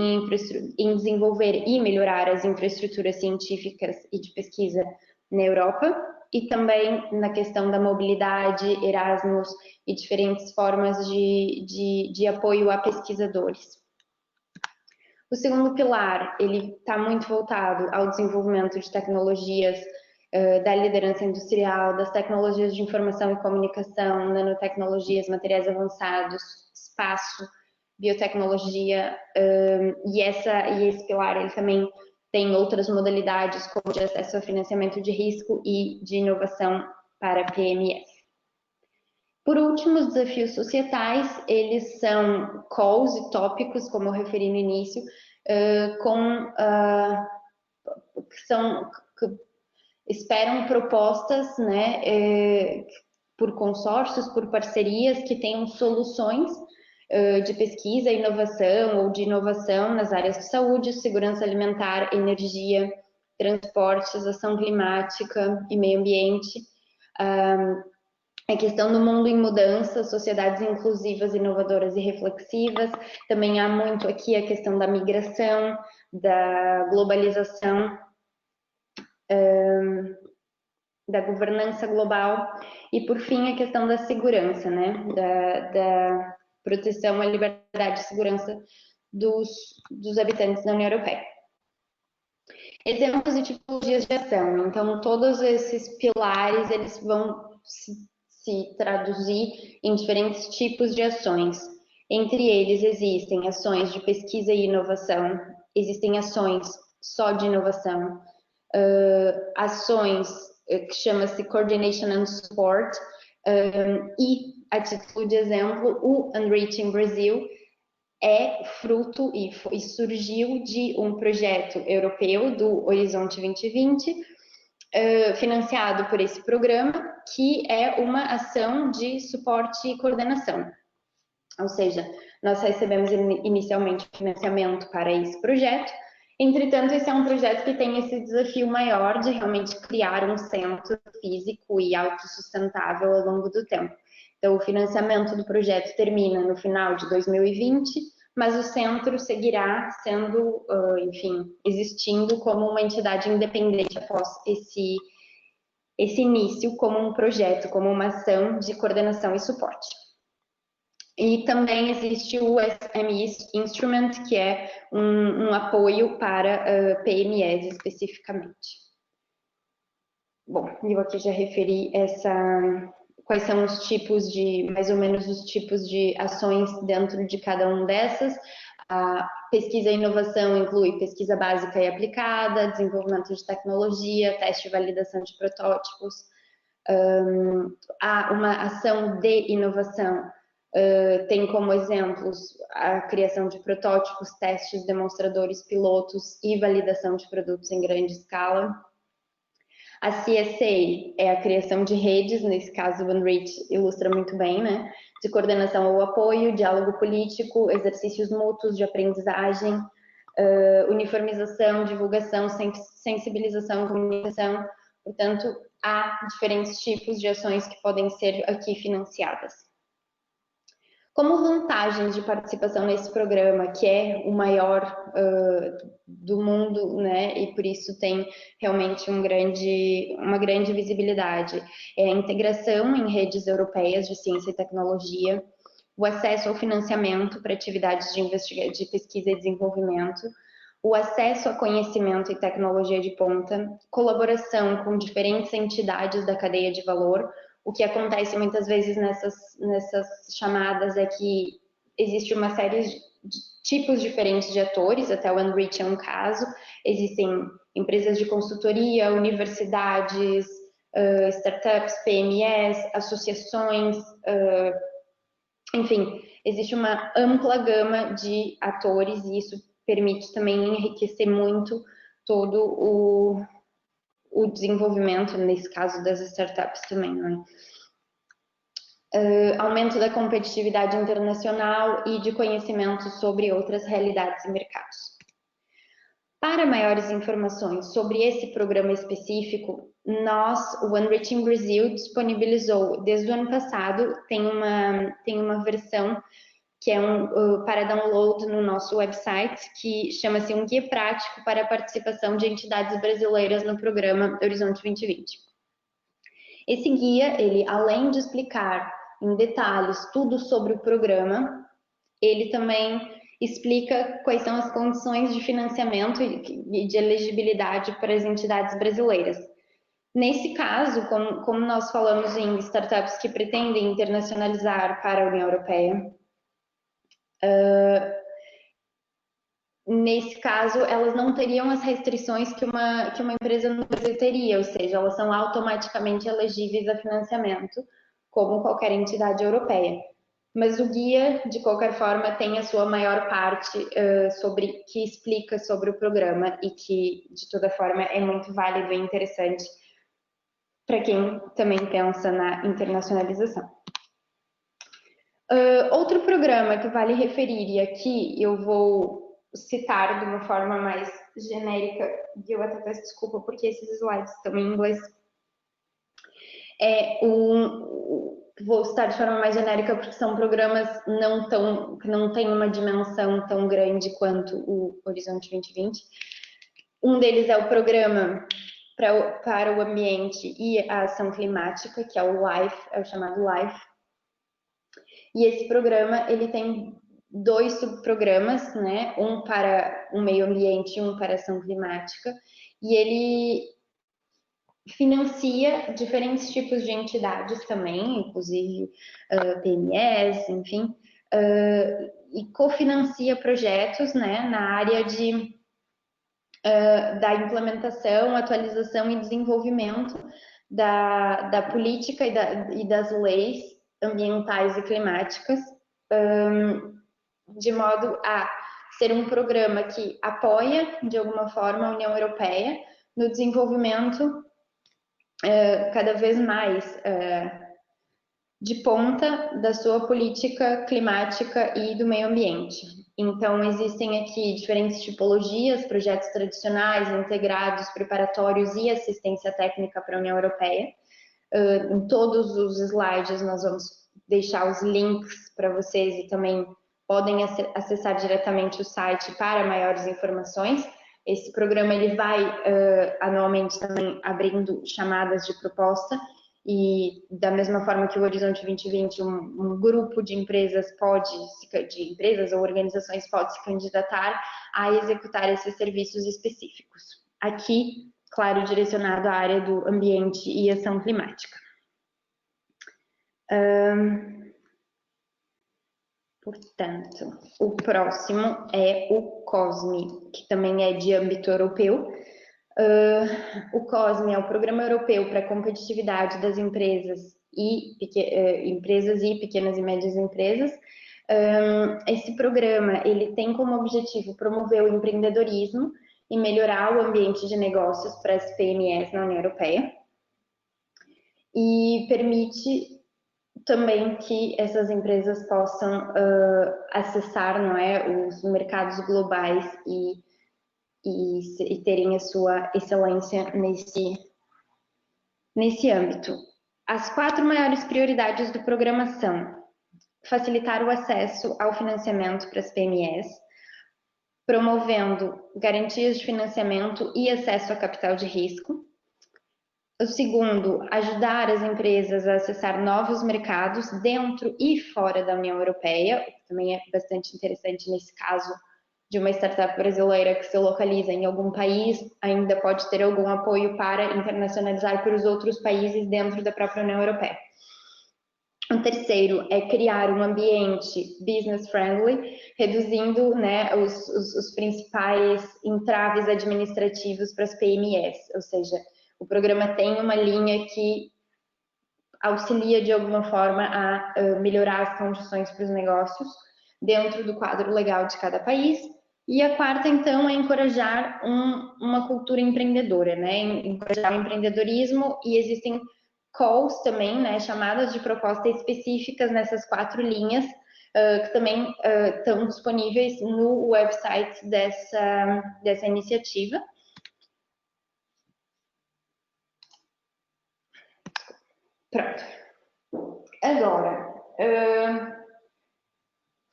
em desenvolver e melhorar as infraestruturas científicas e de pesquisa na Europa, e também na questão da mobilidade, Erasmus e diferentes formas de apoio a pesquisadores. O segundo pilar, ele está muito voltado ao desenvolvimento de tecnologias da liderança industrial, das tecnologias de informação e comunicação, nanotecnologias, materiais avançados, espaço, biotecnologia, e esse pilar ele também tem outras modalidades, como de acesso a financiamento de risco e de inovação para PMEs. Por último, os desafios societais, eles são calls e tópicos, como eu referi no início, que esperam propostas, né, por consórcios, por parcerias que tenham soluções de pesquisa, inovação ou de inovação nas áreas de saúde, segurança alimentar, energia, transportes, ação climática e meio ambiente. A questão do mundo em mudança, sociedades inclusivas, inovadoras e reflexivas. Também há muito aqui a questão da migração, da globalização, da governança global. E, por fim, a questão da segurança, né? Da proteção à liberdade e segurança dos habitantes da União Europeia. Exemplos e tipologias de ação. Então, todos esses pilares, eles vão se traduzir em diferentes tipos de ações. Entre eles existem ações de pesquisa e inovação, existem ações só de inovação, ações que chama-se Coordination and Support, e, a título de exemplo, o Unreaching Brazil é fruto e surgiu de um projeto europeu do Horizonte 2020, financiado por esse programa, que é uma ação de suporte e coordenação. Ou seja, nós recebemos inicialmente financiamento para esse projeto, entretanto, esse é um projeto que tem esse desafio maior de realmente criar um centro físico e autossustentável ao longo do tempo. Então, o financiamento do projeto termina no final de 2020, mas o centro seguirá sendo, enfim, existindo como uma entidade independente após esse início como um projeto, como uma ação de coordenação e suporte. E também existe o SME Instrument, que é um apoio para PMEs especificamente. Bom, eu aqui já referi quais são os tipos mais ou menos os tipos de ações dentro de cada um dessas. A pesquisa e inovação inclui pesquisa básica e aplicada, desenvolvimento de tecnologia, teste e validação de protótipos. Há uma ação de inovação, tem como exemplos a criação de protótipos, testes, demonstradores, pilotos e validação de produtos em grande escala. A CSA é a criação de redes, nesse caso o OneReach ilustra muito bem, né? De coordenação ao apoio, diálogo político, exercícios mútuos de aprendizagem, uniformização, divulgação, sensibilização, comunicação. Portanto, há diferentes tipos de ações que podem ser aqui financiadas. Como vantagem de participação nesse programa, que é o maior do mundo, né, e por isso tem realmente uma grande visibilidade, é a integração em redes europeias de ciência e tecnologia, o acesso ao financiamento para atividades de pesquisa e desenvolvimento, o acesso a conhecimento e tecnologia de ponta, colaboração com diferentes entidades da cadeia de valor. O que acontece muitas vezes nessas chamadas é que existe uma série de tipos diferentes de atores, até o OneReach é um caso. Existem empresas de consultoria, universidades, startups, PMEs, associações, enfim, existe uma ampla gama de atores e isso permite também enriquecer muito todo o desenvolvimento, nesse caso das startups também, não é? Aumento da competitividade internacional e de conhecimento sobre outras realidades e mercados. Para maiores informações sobre esse programa específico, o OneReach Brasil disponibilizou, desde o ano passado, tem uma versão que é para download no nosso website, que chama-se um guia prático para a participação de entidades brasileiras no programa Horizonte 2020. Esse guia, ele, além de explicar em detalhes tudo sobre o programa, ele também explica quais são as condições de financiamento e de elegibilidade para as entidades brasileiras. Nesse caso, como nós falamos em startups que pretendem internacionalizar para a União Europeia, nesse caso, elas não teriam as restrições que uma empresa no Brasil teria, ou seja, elas são automaticamente elegíveis a financiamento, como qualquer entidade europeia. Mas o guia, de qualquer forma, tem a sua maior parte que explica sobre o programa e que, de toda forma, é muito válido e interessante para quem também pensa na internacionalização. Outro programa que vale referir, e aqui eu vou citar de uma forma mais genérica, e eu até peço desculpa porque esses slides estão em inglês, vou citar de forma mais genérica porque são programas que não têm uma dimensão tão grande quanto o Horizonte 2020. Um deles é o programa para o ambiente e a ação climática, que é o LIFE, é o chamado LIFE. E esse programa, ele tem 2 subprogramas, né? Um para o meio ambiente e um para a ação climática. E ele financia diferentes tipos de entidades também, inclusive PMEs, enfim, e cofinancia projetos, né, na área da implementação, atualização e desenvolvimento da política e das leis ambientais e climáticas, de modo a ser um programa que apoia, de alguma forma, a União Europeia no desenvolvimento cada vez mais de ponta da sua política climática e do meio ambiente. Então, existem aqui diferentes tipologias, projetos tradicionais, integrados, preparatórios e assistência técnica para a União Europeia. Em todos os slides nós vamos deixar os links para vocês e também podem acessar diretamente o site para maiores informações. Esse programa ele vai anualmente também abrindo chamadas de proposta, e da mesma forma que o Horizonte 2020, um grupo de empresas ou organizações pode se candidatar a executar esses serviços específicos. Aqui, claro, direcionado à área do ambiente e ação climática. Portanto, o próximo é o COSME, que também é de âmbito europeu. O COSME é o Programa Europeu para a Competitividade das Empresas e Pequenas e Médias Empresas. Esse programa ele tem como objetivo promover o empreendedorismo e melhorar o ambiente de negócios para as PMEs na União Europeia, e permite também que essas empresas possam acessar, não é, os mercados globais e terem a sua excelência nesse âmbito. As 4 maiores prioridades do programa são: facilitar o acesso ao financiamento para as PMEs, promovendo garantias de financiamento e acesso a capital de risco. O segundo, ajudar as empresas a acessar novos mercados dentro e fora da União Europeia, o que também é bastante interessante nesse caso de uma startup brasileira que se localiza em algum país, ainda pode ter algum apoio para internacionalizar para os outros países dentro da própria União Europeia. O terceiro é criar um ambiente business friendly, reduzindo, né, os principais entraves administrativos para as PMEs, ou seja, o programa tem uma linha que auxilia de alguma forma a melhorar as condições para os negócios dentro do quadro legal de cada país. E a quarta, então, é encorajar uma cultura empreendedora, né? Encorajar o empreendedorismo, e existem calls também, né, chamadas de proposta específicas nessas 4 linhas, que também estão disponíveis no website dessa iniciativa. Pronto. Agora,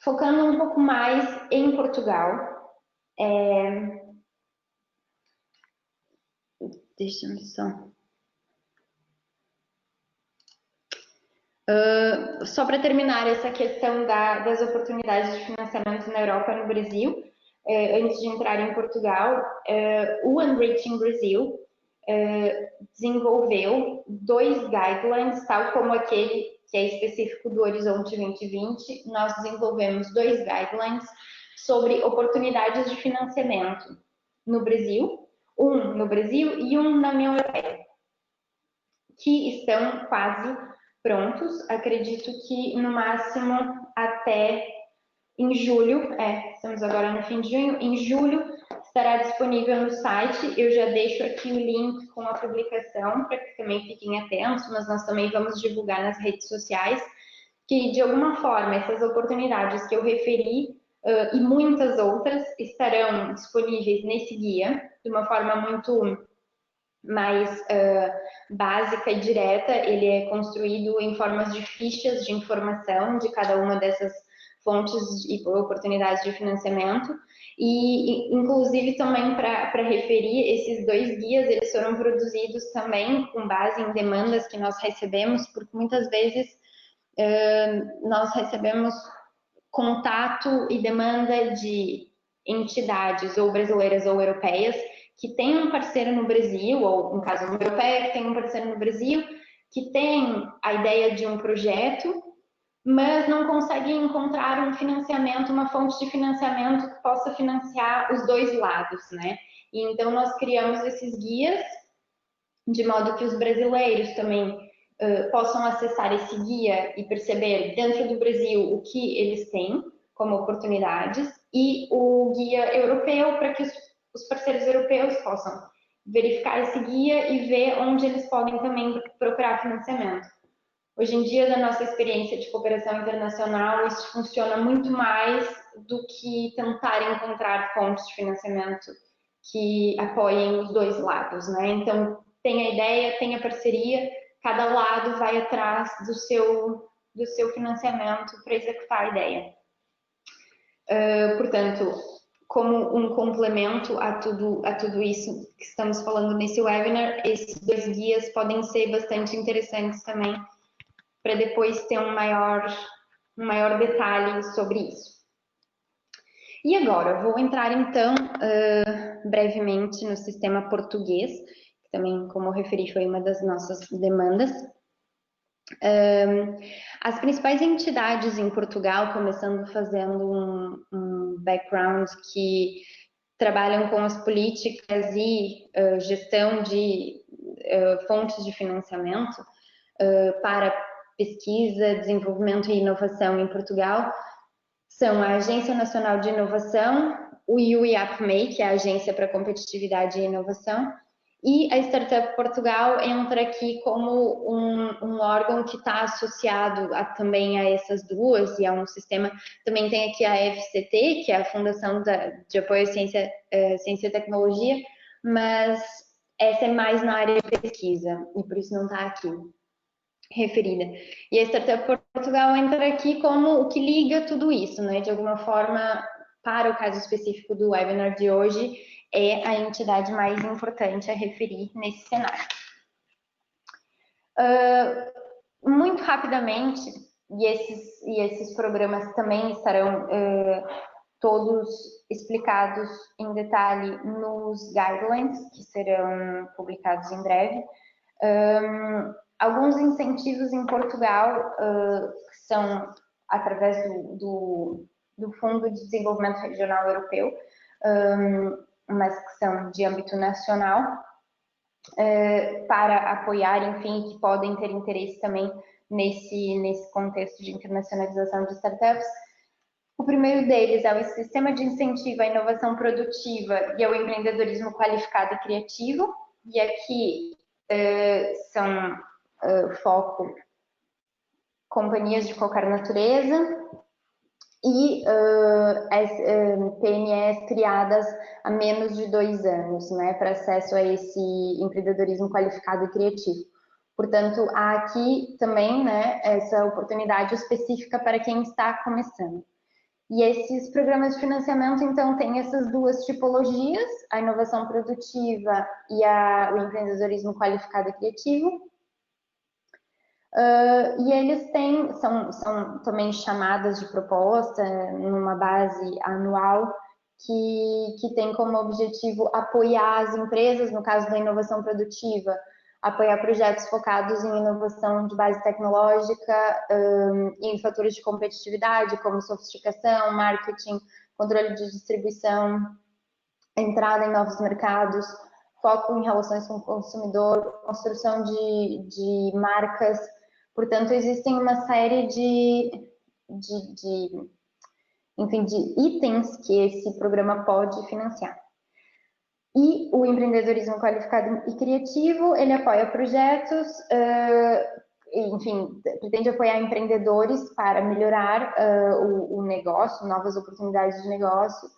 focando um pouco mais em Portugal, deixa-me só para terminar essa questão das oportunidades de financiamento na Europa e no Brasil, antes de entrar em Portugal, o Unreaching Brasil desenvolveu 2 guidelines, tal como aquele que é específico do Horizonte 2020, nós desenvolvemos 2 guidelines sobre oportunidades de financiamento no Brasil, um no Brasil e um na União Europeia, que estão quase prontos, acredito que no máximo até em julho, estamos agora no fim de junho, em julho estará disponível no site. Eu já deixo aqui o link com a publicação para que também fiquem atentos, mas nós também vamos divulgar nas redes sociais, que de alguma forma essas oportunidades que eu referi e muitas outras estarão disponíveis nesse guia, de uma forma muito mais básica e direta. Ele é construído em formas de fichas de informação de cada uma dessas fontes e oportunidades de financiamento, e inclusive também para referir, esses 2 guias, eles foram produzidos também com base em demandas que nós recebemos, porque muitas vezes nós recebemos contato e demanda de entidades ou brasileiras ou europeias que tem um parceiro no Brasil, ou no caso uma europeia que tem um parceiro no Brasil, que tem a ideia de um projeto, mas não consegue encontrar um financiamento, uma fonte de financiamento que possa financiar os 2 lados, né? E então nós criamos esses guias, de modo que os brasileiros também possam acessar esse guia e perceber dentro do Brasil o que eles têm como oportunidades, e o guia europeu para que os parceiros europeus possam verificar esse guia e ver onde eles podem também procurar financiamento. Hoje em dia, da nossa experiência de cooperação internacional, isso funciona muito mais do que tentar encontrar fontes de financiamento que apoiem os 2 lados, né? Então, tem a ideia, tem a parceria, cada lado vai atrás do seu financiamento para executar a ideia. Portanto, como um complemento a tudo isso que estamos falando nesse webinar, esses 2 guias podem ser bastante interessantes também, para depois ter um maior detalhe sobre isso. E agora, vou entrar então brevemente no sistema português, que também, como eu referi, foi uma das nossas demandas. As principais entidades em Portugal, começando fazendo um background, que trabalham com as políticas e gestão de fontes de financiamento para pesquisa, desenvolvimento e inovação em Portugal, são a Agência Nacional de Inovação, o UIAPMEI, que é a Agência para Competitividade e Inovação, e a Startup Portugal entra aqui como um órgão que está associado também a essas duas, e é um sistema. Também tem aqui a FCT, que é a Fundação de Apoio à Ciência e Tecnologia, mas essa é mais na área de pesquisa, e por isso não está aqui referida. E a Startup Portugal entra aqui como o que liga tudo isso, né? De alguma forma, para o caso específico do webinar de hoje, é a entidade mais importante a referir nesse cenário. Muito rapidamente, e esses programas também estarão todos explicados em detalhe nos guidelines, que serão publicados em breve. Alguns incentivos em Portugal, que são através do Fundo de Desenvolvimento Regional Europeu, mas que são de âmbito nacional, para apoiar, enfim, que podem ter interesse também nesse contexto de internacionalização de startups. O primeiro deles é o Sistema de Incentivo à Inovação Produtiva e ao Empreendedorismo Qualificado e Criativo, e aqui são foco companhias de qualquer natureza e PMEs criadas há menos de 2 anos, né, para acesso a esse empreendedorismo qualificado e criativo. Portanto, há aqui também, né, essa oportunidade específica para quem está começando. E esses programas de financiamento, então, têm essas duas tipologias, a inovação produtiva e o empreendedorismo qualificado e criativo. E eles são também chamadas de proposta numa base anual que tem como objetivo apoiar as empresas, no caso da inovação produtiva, apoiar projetos focados em inovação de base tecnológica e em fatores de competitividade, como sofisticação, marketing, controle de distribuição, entrada em novos mercados, foco em relações com o consumidor, construção de marcas. Portanto, existem uma série de itens que esse programa pode financiar. E o empreendedorismo qualificado e criativo, ele apoia projetos, enfim, pretende apoiar empreendedores para melhorar o negócio, novas oportunidades de negócio,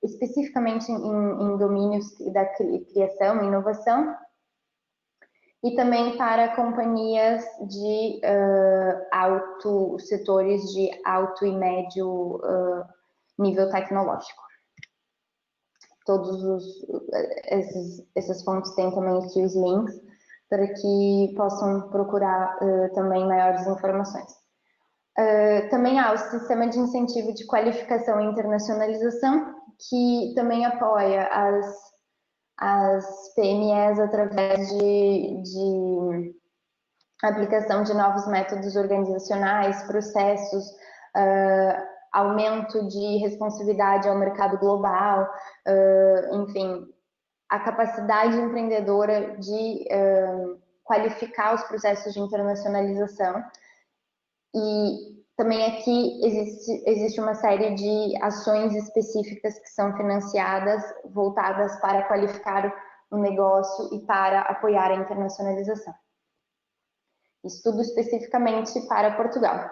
especificamente em domínios da criação e inovação, e também para companhias de setores de alto e médio nível tecnológico. Todos essas fontes têm também aqui os links para que possam procurar também maiores informações. Também há o Sistema de Incentivo de Qualificação e Internacionalização, que também apoia as PMEs através de aplicação de novos métodos organizacionais, processos, aumento de responsividade ao mercado global, enfim, a capacidade empreendedora de qualificar os processos de internacionalização. E também aqui existe uma série de ações específicas que são financiadas, voltadas para qualificar o negócio e para apoiar a internacionalização. Isso tudo especificamente para Portugal.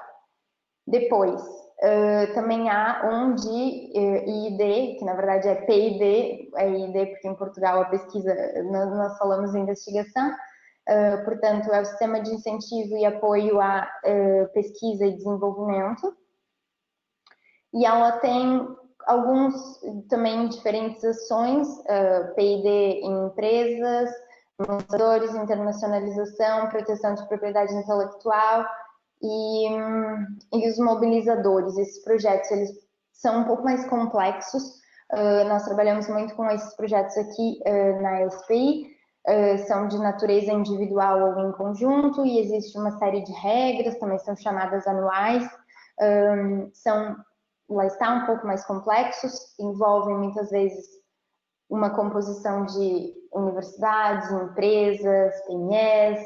Depois, também há um de IID, que na verdade é PID, é IID porque em Portugal a pesquisa, nós falamos de investigação, portanto é o Sistema de Incentivo e Apoio à Pesquisa e Desenvolvimento. e ela tem alguns também diferentes ações, P&D em empresas, lançadores, internacionalização, proteção de propriedade intelectual e os mobilizadores. Esses projetos, eles são um pouco mais complexos. Nós trabalhamos muito com esses projetos aqui na SPI, são de natureza individual ou em conjunto, e existe uma série de regras, também são chamadas anuais, são, lá está, um pouco mais complexos, envolvem muitas vezes uma composição de universidades, empresas, PMEs,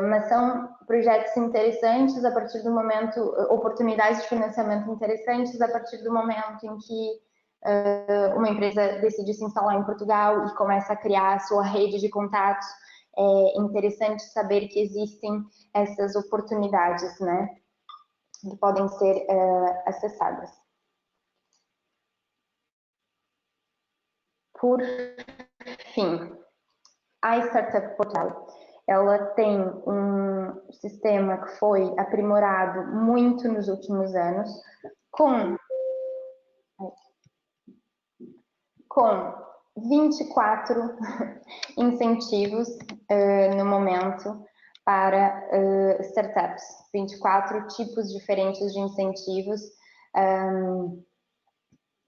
mas são projetos interessantes a partir do momento, oportunidades de financiamento interessantes a partir do momento em que uma empresa decide se instalar em Portugal e começa a criar a sua rede de contatos. É interessante saber que existem essas oportunidades, né, que podem ser acessadas. Por fim, a Startup Portugal, ela tem um sistema que foi aprimorado muito nos últimos anos, com 24 incentivos no momento para startups, 24 tipos diferentes de incentivos,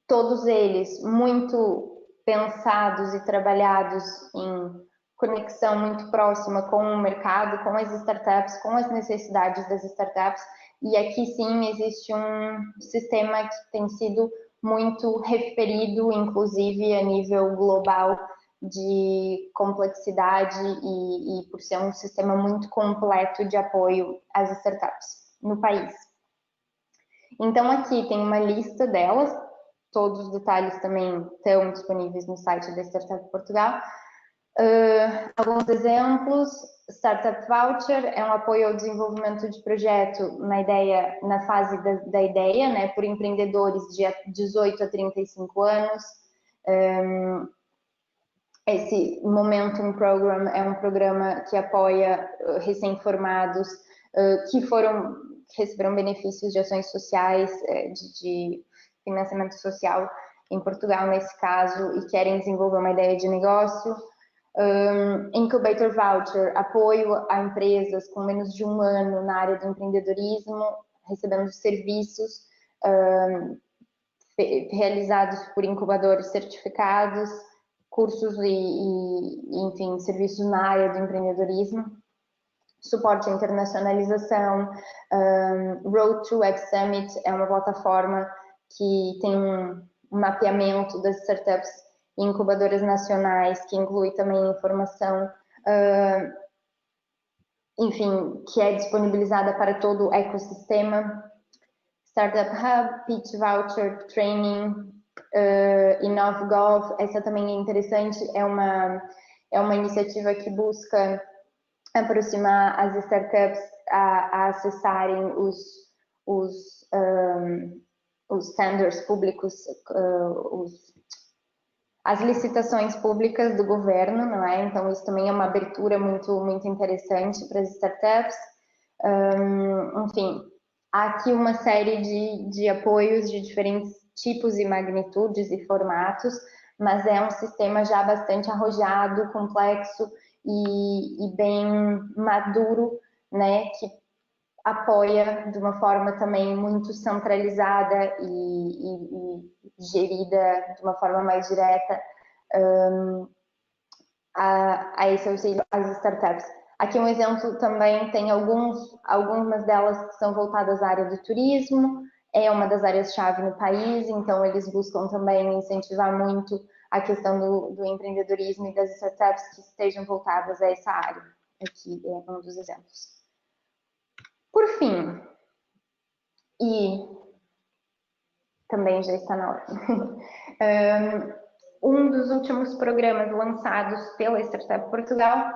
todos eles muito pensados e trabalhados em conexão muito próxima com o mercado, com as startups, com as necessidades das startups, e aqui sim existe um sistema que tem sido muito referido, inclusive a nível global, de complexidade e por ser um sistema muito completo de apoio às startups no país. Então aqui tem uma lista delas, todos os detalhes também estão disponíveis no site da Startup Portugal. Alguns exemplos: Startup Voucher é um apoio ao desenvolvimento de projeto na fase da ideia, né, por empreendedores de 18 a 35 anos. Esse Momentum Program é um programa que apoia recém-formados que receberam benefícios de ações sociais, de financiamento social em Portugal, nesse caso, e querem desenvolver uma ideia de negócio. Incubator Voucher, apoio a empresas com menos de um ano na área do empreendedorismo, recebendo serviços realizados por incubadores certificados, cursos enfim, serviços na área do empreendedorismo. Suporte à internacionalização. Road to Web Summit é uma plataforma que tem um mapeamento das startups e incubadoras nacionais, que inclui também informação, enfim, que é disponibilizada para todo o ecossistema. Startup Hub, Pitch Voucher, Training, InnovGov, essa também é interessante, é uma iniciativa que busca aproximar as startups a acessarem os tenders públicos, as licitações públicas do governo, não é? Então isso também é uma abertura muito interessante para as startups. Enfim, há aqui uma série de apoios de diferentes tipos e magnitudes e formatos, mas é um sistema já bastante arrojado, complexo e bem maduro, né, que apoia de uma forma também muito centralizada e gerida de uma forma mais direta a esse auxílio às startups. Aqui um exemplo também, tem algumas delas que são voltadas à área do turismo, é uma das áreas-chave no país, então eles buscam também incentivar muito a questão do empreendedorismo e das startups que estejam voltadas a essa área. Aqui é um dos exemplos. Por fim, e também já está na hora, um dos últimos programas lançados pela Startup Portugal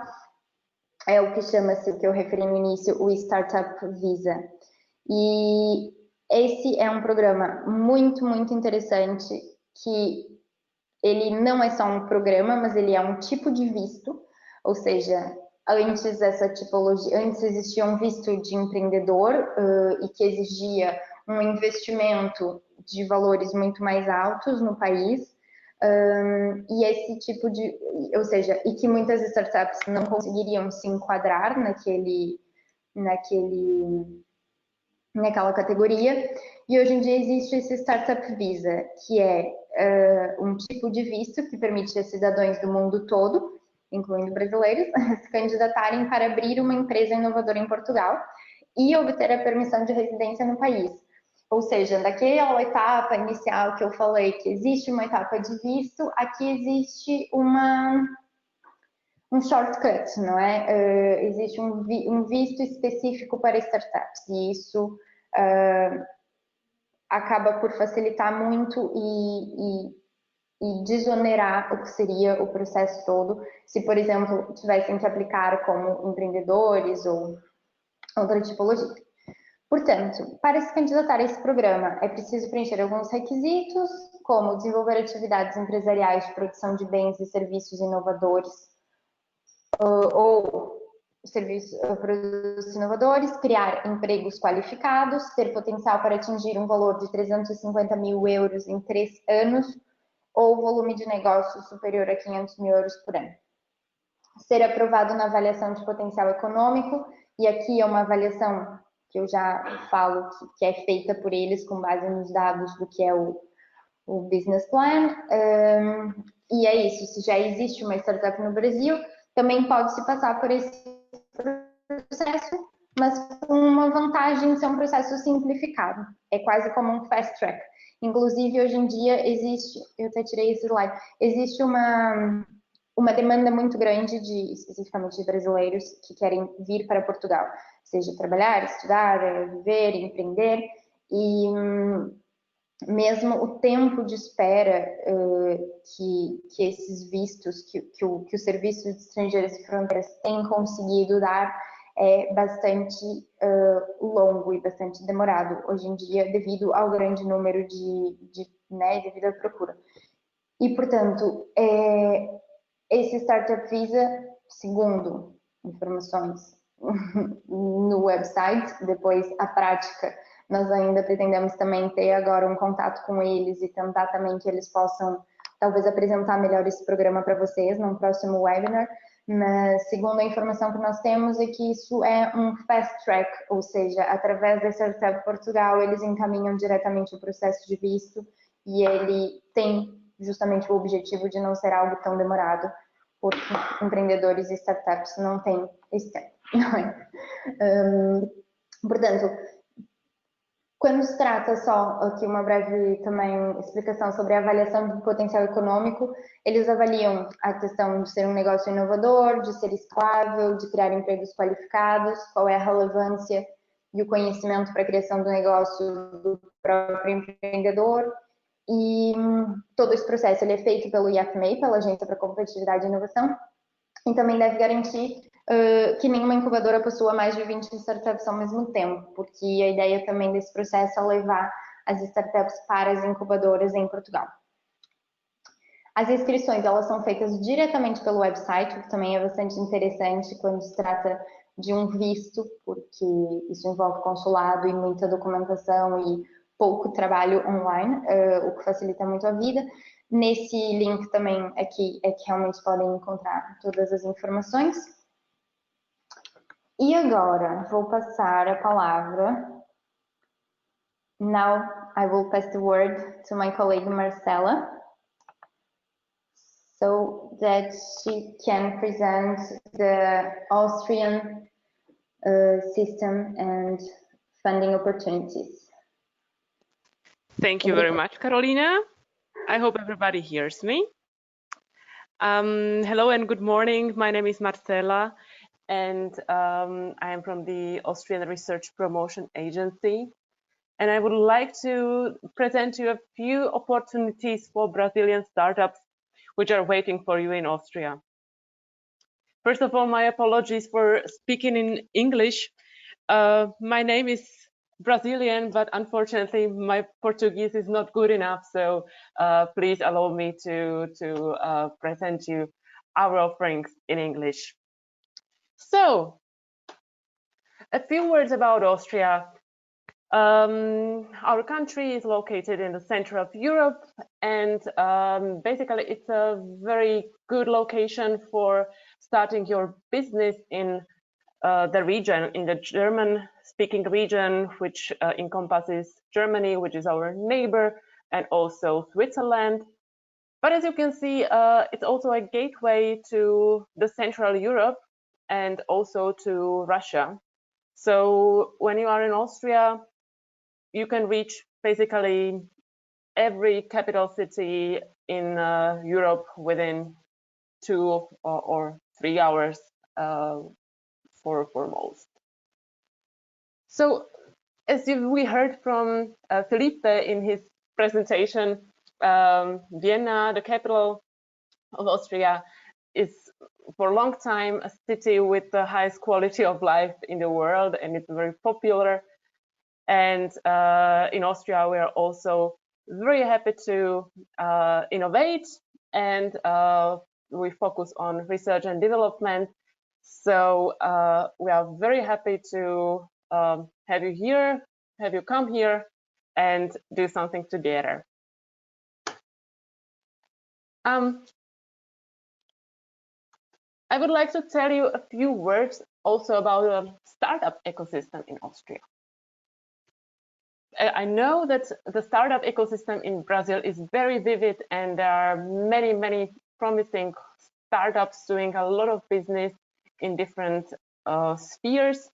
é o que chama-se, o que eu referi no início, o Startup Visa. E esse é um programa muito interessante, que ele não é só um programa, mas ele é um tipo de visto, ou seja, antes existia um visto de empreendedor e que exigia um investimento de valores muito mais altos no país. E esse tipo de, ou seja, e que muitas startups não conseguiriam se enquadrar naquela categoria. E hoje em dia existe esse Startup Visa, que é um tipo de visto que permite a cidadãos do mundo todo, incluindo brasileiros, se candidatarem para abrir uma empresa inovadora em Portugal e obter a permissão de residência no país. Ou seja, daquela etapa inicial que eu falei que existe uma etapa de visto, aqui existe um shortcut, não é? Existe um visto específico para startups e isso acaba por facilitar muito e desonerar o que seria o processo todo, se, por exemplo, tivessem que aplicar como empreendedores ou outra tipologia. Portanto, para se candidatar a esse programa, é preciso preencher alguns requisitos, como desenvolver atividades empresariais de produção de bens e serviços inovadores ou produtos inovadores, criar empregos qualificados, ter potencial para atingir um valor de 350 mil euros em 3 anos ou volume de negócio superior a 500 mil euros por ano. Ser aprovado na avaliação de potencial econômico, e aqui é uma avaliação que eu já falo que é feita por eles com base nos dados do que é o business plan, e é isso, se já existe uma startup no Brasil, também pode-se passar por esse processo, mas com uma vantagem de ser um processo simplificado, é quase como um fast track. Inclusive, hoje em dia existe, eu até tirei esse slide, existe uma demanda muito grande especificamente de brasileiros que querem vir para Portugal, seja trabalhar, estudar, viver, empreender, e mesmo o tempo de espera que esses vistos, que o Serviço de Estrangeiros e Fronteiras tem conseguido dar é bastante longo e bastante demorado hoje em dia, devido ao grande número devido à procura. E, portanto, esse Startup Visa, segundo informações no website, depois a prática, nós ainda pretendemos também ter agora um contato com eles e tentar também que eles possam talvez apresentar melhor esse programa para vocês num próximo webinar, mas segundo a informação que nós temos é que isso é um fast track, ou seja, através da Startup Portugal eles encaminham diretamente o processo de visto e ele tem justamente o objetivo de não ser algo tão demorado, porque empreendedores e startups não têm esse tempo, não é? Portanto, quando se trata só, aqui uma breve também explicação sobre a avaliação do potencial econômico, eles avaliam a questão de ser um negócio inovador, de ser escalável, de criar empregos qualificados, qual é a relevância e o conhecimento para a criação do negócio do próprio empreendedor. E todo esse processo ele é feito pelo IFMEI, pela Agência para a Competitividade e Inovação, e também deve garantir que nenhuma incubadora possua mais de 20 startups ao mesmo tempo, porque a ideia também desse processo é levar as startups para as incubadoras em Portugal. As inscrições elas são feitas diretamente pelo website, o que também é bastante interessante quando se trata de um visto, porque isso envolve consulado e muita documentação e pouco trabalho online, o que facilita muito a vida. Nesse link também aqui é que realmente podem encontrar todas as informações. E agora vou passar a palavra. Now I will pass the word to my colleague Marcela, so that she can present the Austrian system and funding opportunities. Thank you very much, Carolina. I hope everybody hears me. Hello and good morning. My name is Marcela, and I am from the Austrian Research Promotion Agency. And I would like to present you a few opportunities for Brazilian startups which are waiting for you in Austria. First of all, my apologies for speaking in English. My name is Brazilian, but unfortunately my Portuguese is not good enough, so please allow me to present you our offerings in English. So, a few words about Austria. Our country is located in the center of Europe, and basically it's a very good location for starting your business in the region, in the German-speaking region, which encompasses Germany, which is our neighbor, and also Switzerland. But as you can see, it's also a gateway to the Central Europe and also to Russia. So when you are in Austria, you can reach basically every capital city in Europe within 2 or 3 hours for most. So as we heard from Felipe in his presentation, Vienna, the capital of Austria, is for a long time a city with the highest quality of life in the world, and it's very popular. And in Austria, we are also very happy to innovate, and we focus on research and development. So we are very happy to have you here, have you come here and do something together. I would like to tell you a few words also about the startup ecosystem in Austria. I know that the startup ecosystem in Brazil is very vivid, and there are many, many promising startups doing a lot of business in different spheres.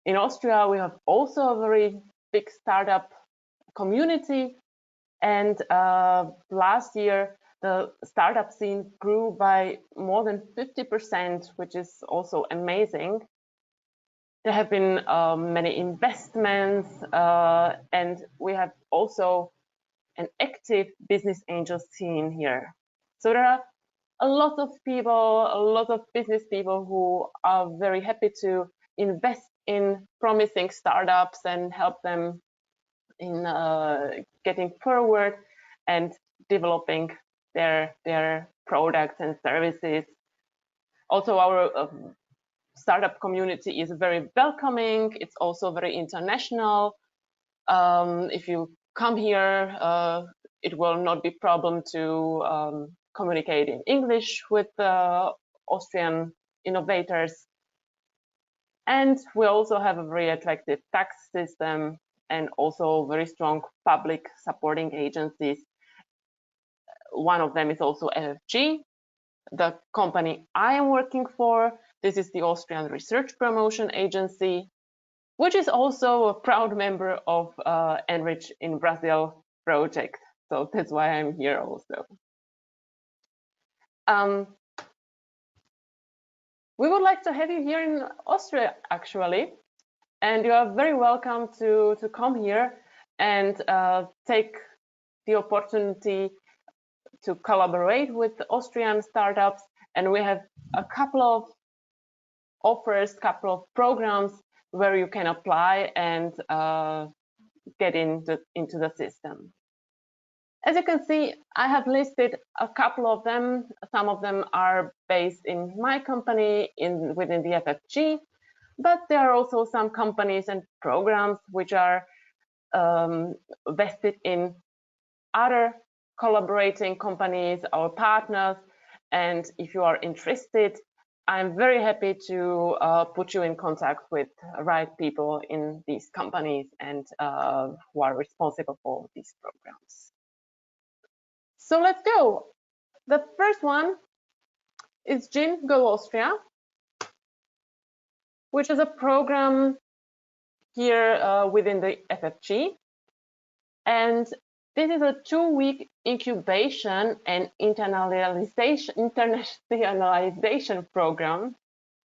In Austria, we have also a very big startup community, and last year the startup scene grew by more than 50%, which is also amazing. There have been many investments, and we have also an active business angel scene here. So there are a lot of people, a lot of business people who are very happy to invest in promising startups and help them in getting forward and developing their products and services. Also, our startup community is very welcoming. It's also very international. If you come here, it will not be a problem to communicate in English with Austrian innovators. And we also have a very attractive tax system and also very strong public supporting agencies. One of them is also FFG, the company I am working for. This is the Austrian Research Promotion Agency, which is also a proud member of Enrich in Brazil project. So that's why I'm here also. We would like to have you here in Austria, actually, and you are very welcome to come here and take the opportunity to collaborate with Austrian startups. And we have a couple of offers, couple of programs where you can apply and get into the system. As you can see, I have listed a couple of them. Some of them are based in my company within the FFG, but there are also some companies and programs which are vested in other collaborating companies, our partners. And if you are interested, I'm very happy to put you in contact with the right people in these companies and who are responsible for these programs. So let's go. The first one is GIN Go Austria, which is a program here within the FFG. And this is a 2-week incubation and internationalization program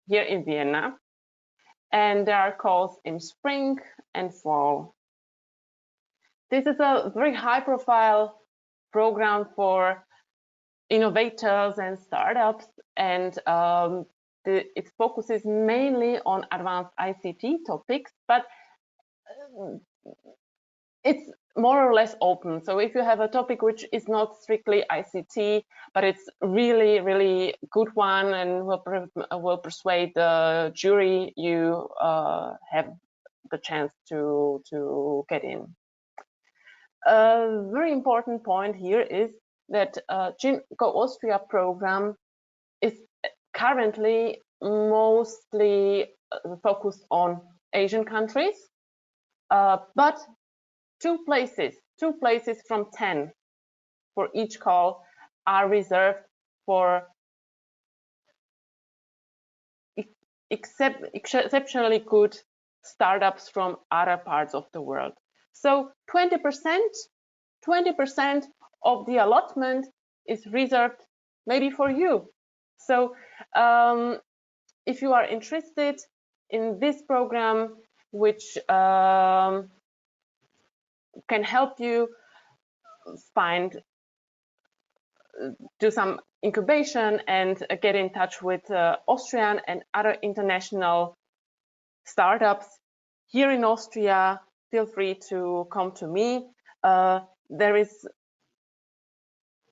here in Vienna. And there are calls in spring and fall. This is a very high-profile program for innovators and startups, and it focuses mainly on advanced ICT topics, but it's more or less open. So if you have a topic which is not strictly ICT, but it's really, really good one and will persuade the jury, you have the chance to get in. A very important point here is that Go Austria program is currently mostly focused on Asian countries, but two places from 10 for each call are reserved for exceptionally good startups from other parts of the world. So 20% of the allotment is reserved maybe for you. So if you are interested in this program, which can help you do some incubation and get in touch with Austrian and other international startups here in Austria, feel free to come to me. There is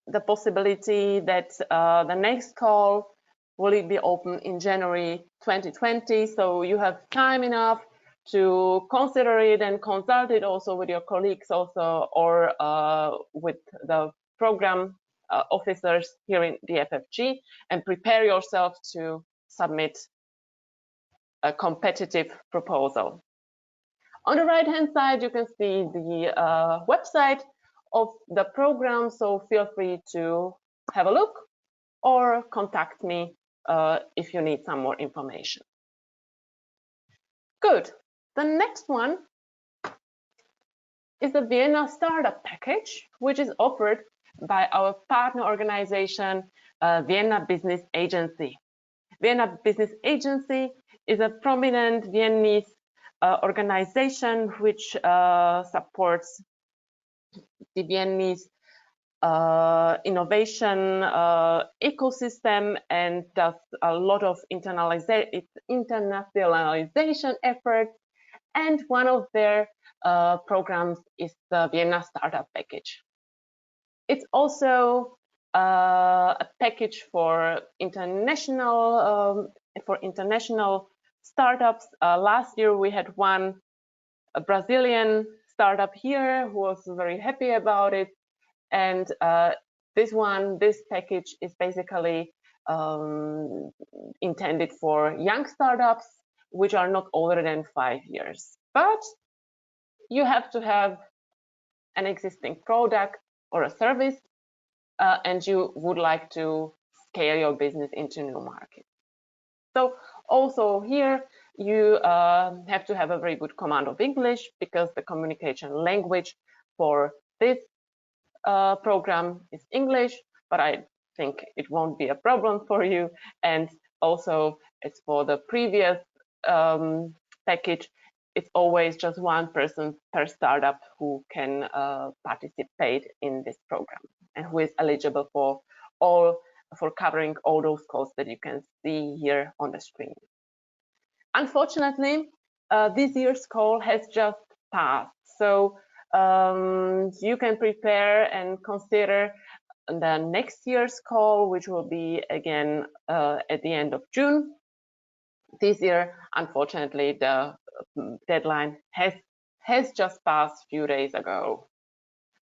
the possibility that the next call will be open in January 2020, so you have time enough to consider it and consult it also with your colleagues also, or with the program officers here in the FFG, and prepare yourself to submit a competitive proposal. On the right hand side, you can see the website of the program, so feel free to have a look or contact me if you need some more information. Good. The next one is the Vienna Startup Package, which is offered by our partner organization, Vienna Business Agency. Vienna Business Agency is a prominent Viennese organization which supports the Viennese innovation ecosystem and does a lot of internationalization efforts. And one of their programs is the Vienna Startup Package. It's also a package for international startups. Last year we had a Brazilian startup here who was very happy about it, and this package is basically intended for young startups which are not older than 5 years, but you have to have an existing product or a service, and you would like to scale your business into new markets. So also here you have to have a very good command of English, because the communication language for this program is English, but I think it won't be a problem for you. And also it's for the previous package, it's always just one person per startup who can participate in this program and who is eligible for covering all those costs that you can see here on the screen. Unfortunately, this year's call has just passed, so you can prepare and consider the next year's call, which will be again at the end of June. This year, unfortunately, the deadline has just passed a few days ago.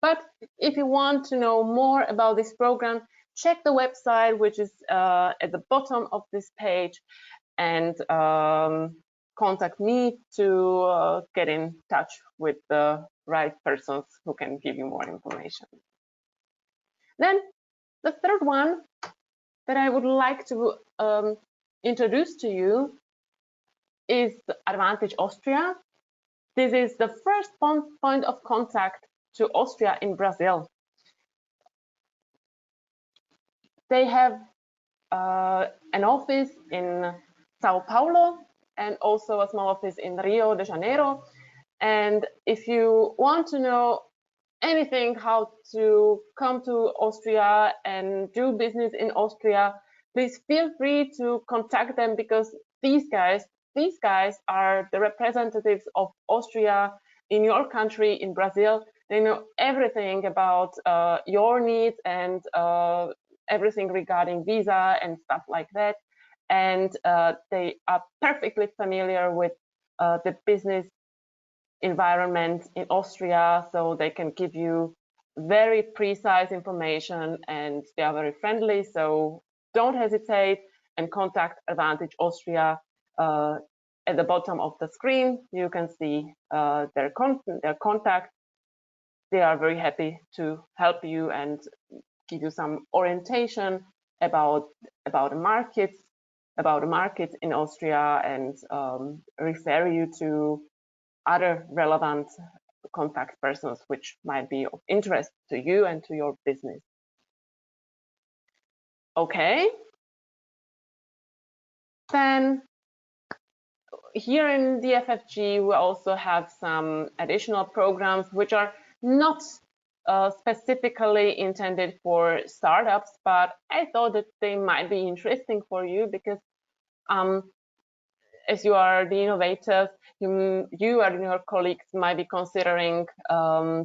But if you want to know more about this program, check the website, which is at the bottom of this page, and contact me to get in touch with the right persons who can give you more information. Then the third one that I would like to introduce to you is Advantage Austria. This is the first point of contact to Austria in Brazil. They have an office in Sao Paulo and also a small office in Rio de Janeiro. And if you want to know anything how to come to Austria and do business in Austria, please feel free to contact them, because these guys are the representatives of Austria in your country, in Brazil. They know everything about your needs and everything regarding visa and stuff like that. And they are perfectly familiar with the business environment in Austria, so they can give you very precise information, and they are very friendly. So don't hesitate and contact Advantage Austria. At the bottom of the screen, you can see their contact. They are very happy to help you and give you some orientation about the markets in Austria, and refer you to other relevant contact persons which might be of interest to you and to your business. Okay. Then here in the FFG, we also have some additional programs which are not specifically intended for startups, but I thought that they might be interesting for you because as you are the innovators, you and your colleagues might be considering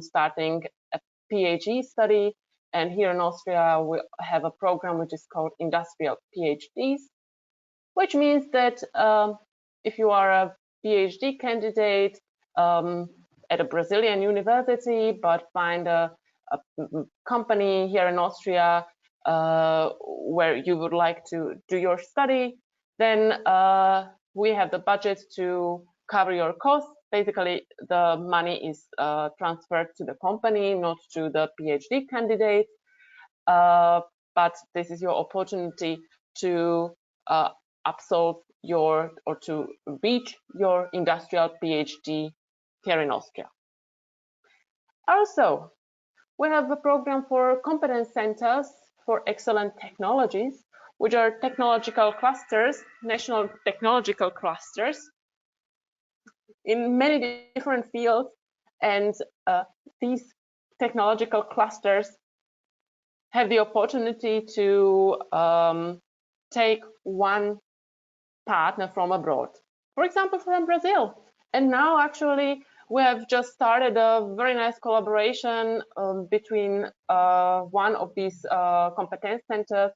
starting a PhD study. And here in Austria, we have a program which is called Industrial PhDs, which means that if you are a PhD candidate at a Brazilian university, but find a company here in Austria where you would like to do your study, then we have the budget to cover your costs. Basically, the money is transferred to the company, not to the PhD candidate. But this is your opportunity to absolve or to reach your industrial PhD here in Austria. Also, we have a program for competence centers for excellent technologies, which are technological clusters, national technological clusters in many different fields. And these technological clusters have the opportunity to take one partner from abroad, for example, from Brazil. And now actually we have just started a very nice collaboration between one of these competence centers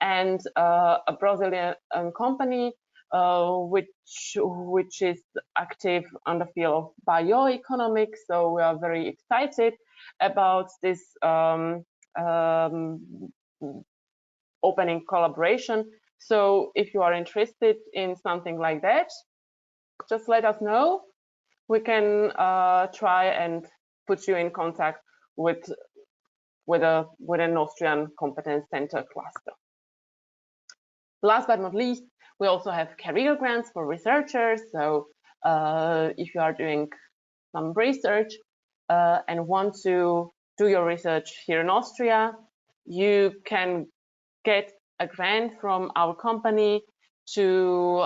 and a Brazilian company which is active on the field of bioeconomics. So we are very excited about this opening collaboration. So if you are interested in something like that, just let us know. We can try and put you in contact with an Austrian competence center cluster. Last but not least, we also have career grants for researchers. So if you are doing some research and want to do your research here in Austria, you can get a grant from our company to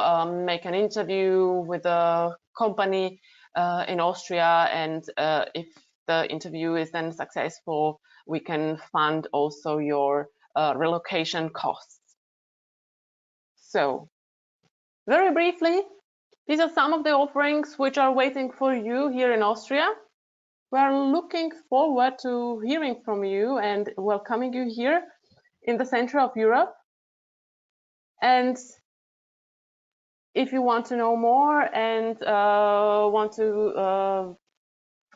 make an interview with a company in Austria, and if the interview is then successful, we can fund also your relocation costs. So very briefly, these are some of the offerings which are waiting for you here in Austria. We are looking forward to hearing from you and welcoming you here in the center of Europe. And if you want to know more and want to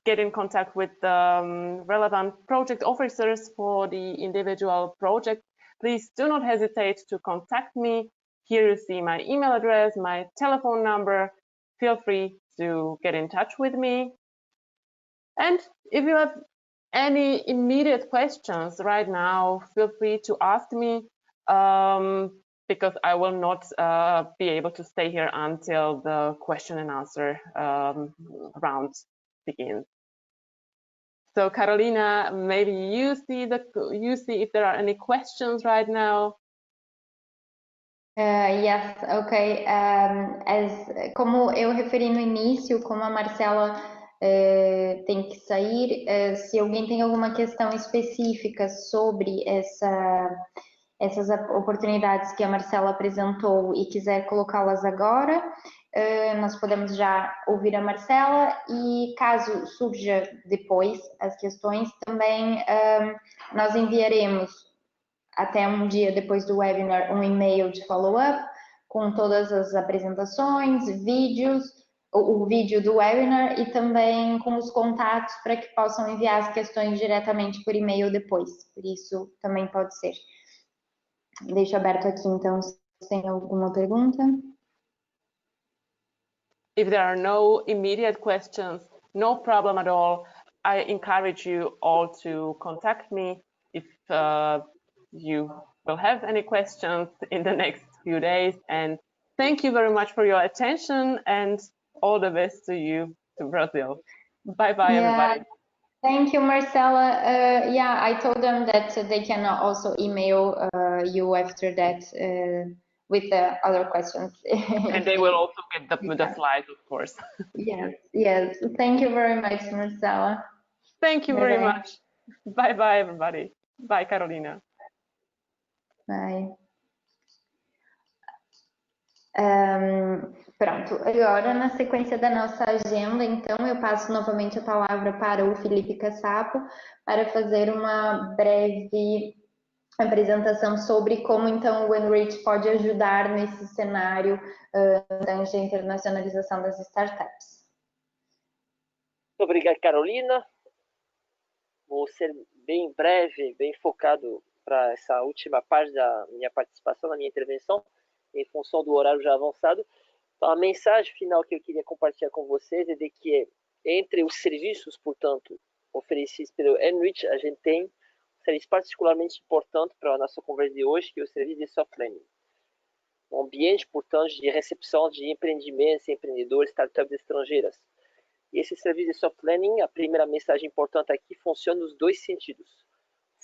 get in contact with the relevant project officers for the individual project, please do not hesitate to contact me. Here you see my email address, my telephone number. Feel free to get in touch with me. And if you have any immediate questions right now, feel free to ask me, because I will not be able to stay here until the question and answer round begins. So Carolina, maybe you see if there are any questions right now. Yes, ok. Como eu referi no início, como a Marcela tem que sair, se alguém tem alguma questão específica sobre essas oportunidades que a Marcela apresentou e quiser colocá-las agora, nós podemos já ouvir a Marcela, e caso surja depois as questões, também nós enviaremos até um dia depois do webinar um e-mail de follow-up com todas as apresentações, vídeos, o vídeo do webinar e também com os contatos para que possam enviar as questões diretamente por e-mail depois. Por isso também pode ser. Deixo aberto aqui, então, se tem alguma pergunta. If there are no immediate questions, no problem at all. I encourage you all to contact me if you will have any questions in the next few days. And thank you very much for your attention and all the best to you to Brazil. Bye-bye, everybody. Thank you, Marcela. Yeah, I told them that they can also email you after that with the other questions. And they will also get the slides, of course. Yes. Thank you very much, Marcela. Thank you very much. Bye-bye, everybody. Bye, Carolina. Bye. Pronto, agora na sequência da nossa agenda, então eu passo novamente a palavra para o Felipe Cassapo para fazer uma breve apresentação sobre como então o Enrich pode ajudar nesse cenário de internacionalização das startups. Muito obrigado, Carolina. Vou ser bem breve, bem focado para essa última parte da minha participação, da minha intervenção, em função do horário já avançado. Então, a mensagem final que eu queria compartilhar com vocês é de que entre os serviços, portanto, oferecidos pelo Enrich, a gente tem um serviço particularmente importante para a nossa conversa de hoje, que é o serviço de soft learning. Um ambiente, portanto, de recepção de empreendimentos, empreendedores, startups estrangeiras. E esse serviço de soft learning, a primeira mensagem importante aqui, funciona nos dois sentidos.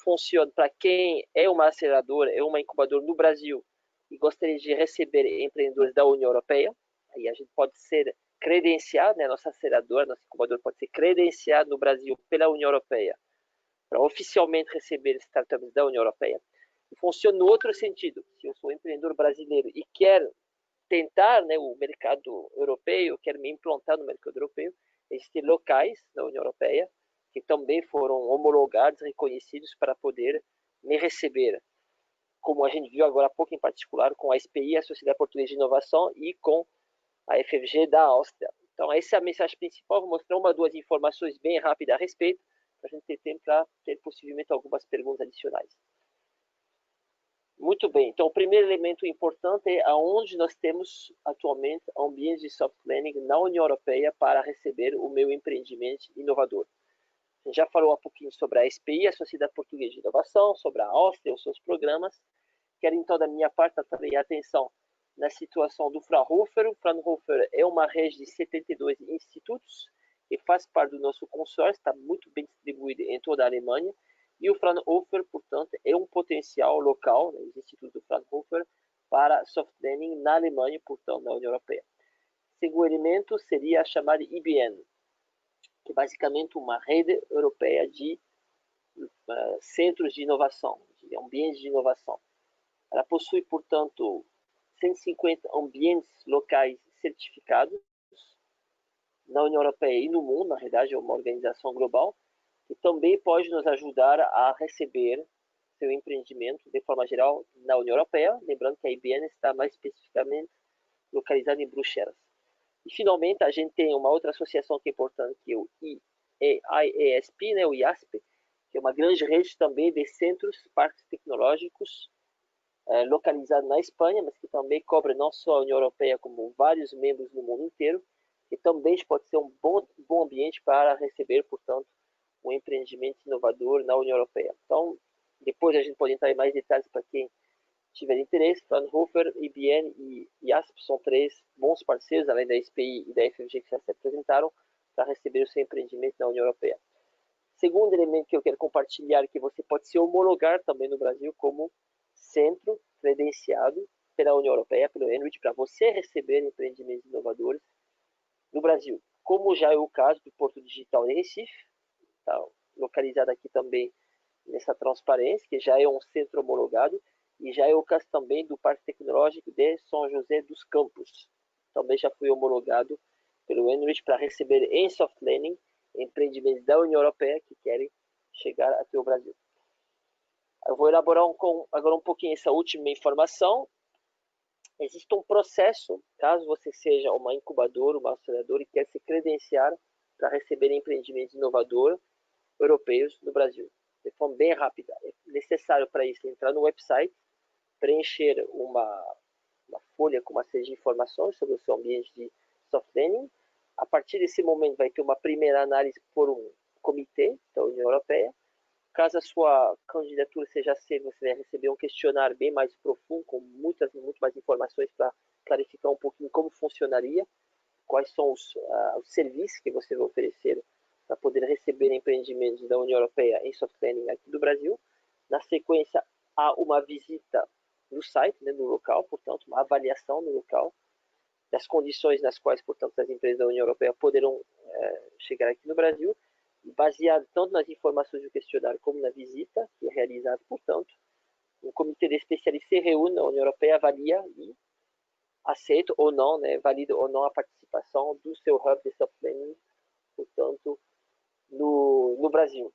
Funciona para quem é uma aceleradora, é uma incubadora no Brasil e gostaria de receber empreendedores da União Europeia. Aí a gente pode ser credenciado, né? Nossa aceleradora, nosso incubador pode ser credenciado no Brasil pela União Europeia para oficialmente receber startups da União Europeia. E funciona no outro sentido. Se eu sou empreendedor brasileiro e quero tentar, né, o mercado europeu, quero me implantar no mercado europeu, existem locais da União Europeia que também foram homologados, reconhecidos para poder me receber, como a gente viu agora há pouco, em particular com a SPI, a Sociedade Portuguesa de Inovação, e com a FFG da Áustria. Então, essa é a mensagem principal. Vou mostrar uma ou duas informações bem rápidas a respeito, para a gente ter tempo para ter possivelmente algumas perguntas adicionais. Muito bem, então o primeiro elemento importante é aonde nós temos atualmente ambientes de soft learning na União Europeia para receber o meu empreendimento inovador. A gente já falou um pouquinho sobre a SPI, a Sociedade Portuguesa de Inovação, sobre a Áustria, os seus programas. Quero então da minha parte também atenção na situação do Fraunhofer. O Fraunhofer é uma rede de 72 institutos que faz parte do nosso consórcio, está muito bem distribuído em toda a Alemanha. E o Fraunhofer, portanto, é um potencial local, né, os institutos do Fraunhofer, para soft learning na Alemanha, portanto, na União Europeia. O segundo elemento seria a chamada IBN, que é basicamente uma rede europeia de centros de inovação, de ambientes de inovação. Ela possui, portanto, 150 ambientes locais certificados na União Europeia e no mundo, na realidade é uma organização global, que também pode nos ajudar a receber seu empreendimento de forma geral na União Europeia, lembrando que a IBN está mais especificamente localizada em Bruxelas. E finalmente a gente tem uma outra associação que é importante, que é o IESP, né, o IASP, que é uma grande rede também de centros, parques tecnológicos localizados na Espanha, mas que também cobre não só a União Europeia, como vários membros no mundo inteiro, e também pode ser um bom ambiente para receber, portanto, um empreendimento inovador na União Europeia. Então, depois a gente pode entrar em mais detalhes para quem tiver interesse. Fraunhofer, IBN e IASP são três bons parceiros, além da SPI e da FFG que já se apresentaram, para receber o seu empreendimento na União Europeia. Segundo elemento que eu quero compartilhar, que você pode se homologar também no Brasil como centro credenciado pela União Europeia, pelo Enrich, para você receber empreendimentos inovadores no Brasil, como já é o caso do Porto Digital de Recife, está localizado aqui também nessa transparência, que já é um centro homologado, e já é o caso também do Parque Tecnológico de São José dos Campos. Também já foi homologado pelo Enrich para receber em soft learning empreendimentos da União Europeia que querem chegar até o Brasil. Eu vou elaborar agora um pouquinho essa última informação. existe um processo, caso você seja uma incubadora, uma aceleradora e quer se credenciar para receber empreendimentos inovadores europeus no Brasil. De forma bem rápida. É necessário para isso entrar no website, preencher uma folha com uma série de informações sobre o seu ambiente de soft landing. A partir desse momento vai ter uma primeira análise por um comitê da União Europeia. Caso a sua candidatura seja aceita, você vai receber um questionário bem mais profundo, com muito mais informações para clarificar um pouquinho como funcionaria, quais são os serviços que você vai oferecer para poder receber empreendimentos da União Europeia em soft landing aqui do Brasil. Na sequência, há uma visita no site, né, no local, portanto, uma avaliação no local das condições nas quais, portanto, as empresas da União Europeia poderão chegar aqui no Brasil, baseado tanto nas informações do questionário como na visita, que é realizada, portanto, um comitê de especialistas se reúne, a União Europeia avalia e aceita ou não, né, valida ou não a participação do seu hub de soft landing, portanto, no Brasil.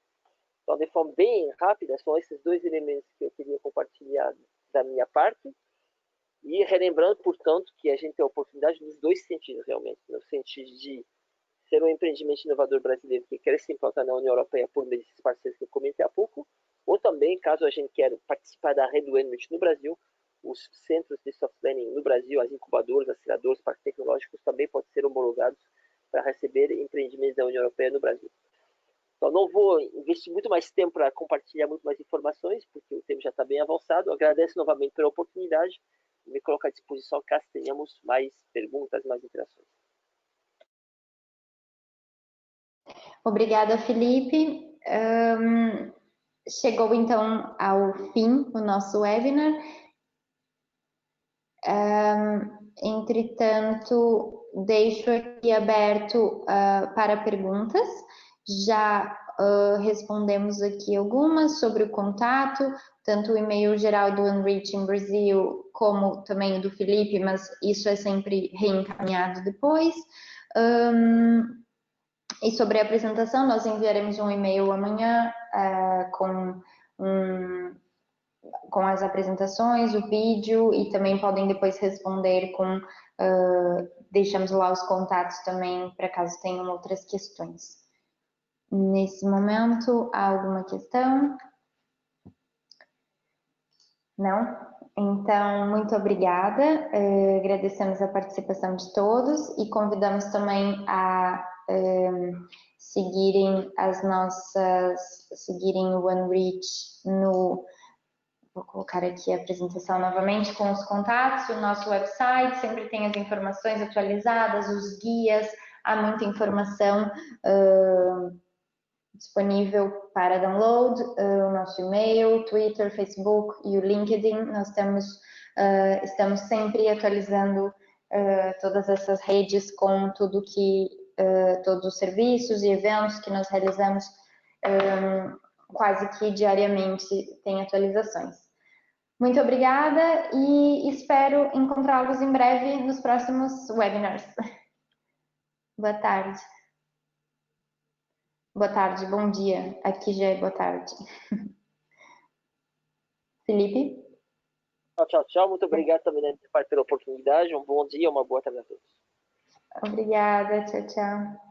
Então, de forma bem rápida, são esses dois elementos que eu queria compartilhar da minha parte. E relembrando, portanto, que a gente tem a oportunidade nos dois sentidos, realmente. No sentido de ser um empreendimento inovador brasileiro que quer se implantar na União Europeia por meio desses parceiros que eu comentei há pouco, ou também, caso a gente queira participar da rede do Element no Brasil, os centros de soft landing no Brasil, as incubadoras, aceleradores, parques tecnológicos também podem ser homologados para receber empreendimentos da União Europeia no Brasil. Então, não vou investir muito mais tempo para compartilhar muito mais informações, porque o tempo já está bem avançado. Eu agradeço novamente pela oportunidade e me coloco à disposição caso tenhamos mais perguntas, mais interações. Obrigada, Felipe. Chegou, então, ao fim o nosso webinar. Entretanto, deixo aqui aberto para perguntas. Já respondemos aqui algumas sobre o contato, tanto o e-mail geral do Unreaching Brasil, como também o do Felipe, mas isso é sempre reencaminhado depois. E sobre a apresentação, nós enviaremos um e-mail amanhã com as apresentações, o vídeo, e também podem depois responder com... deixamos lá os contatos também, para caso tenham outras questões. Nesse momento, há alguma questão? Não? Então, muito obrigada. Agradecemos a participação de todos e convidamos também a seguirem seguirem o OneReach no... Vou colocar aqui a apresentação novamente com os contatos, o nosso website sempre tem as informações atualizadas, os guias, há muita informação disponível para download, o nosso e-mail, Twitter, Facebook e o LinkedIn. Nós estamos sempre atualizando todas essas redes com todos os serviços e eventos que nós realizamos, quase que diariamente tem atualizações. Muito obrigada e espero encontrá-los em breve nos próximos webinars. Boa tarde. Boa tarde, bom dia. Aqui já é boa tarde. Felipe? Tchau, tchau. Muito obrigado também da minha parte pela oportunidade. Um bom dia, uma boa tarde a todos. Obrigada, tchau, tchau.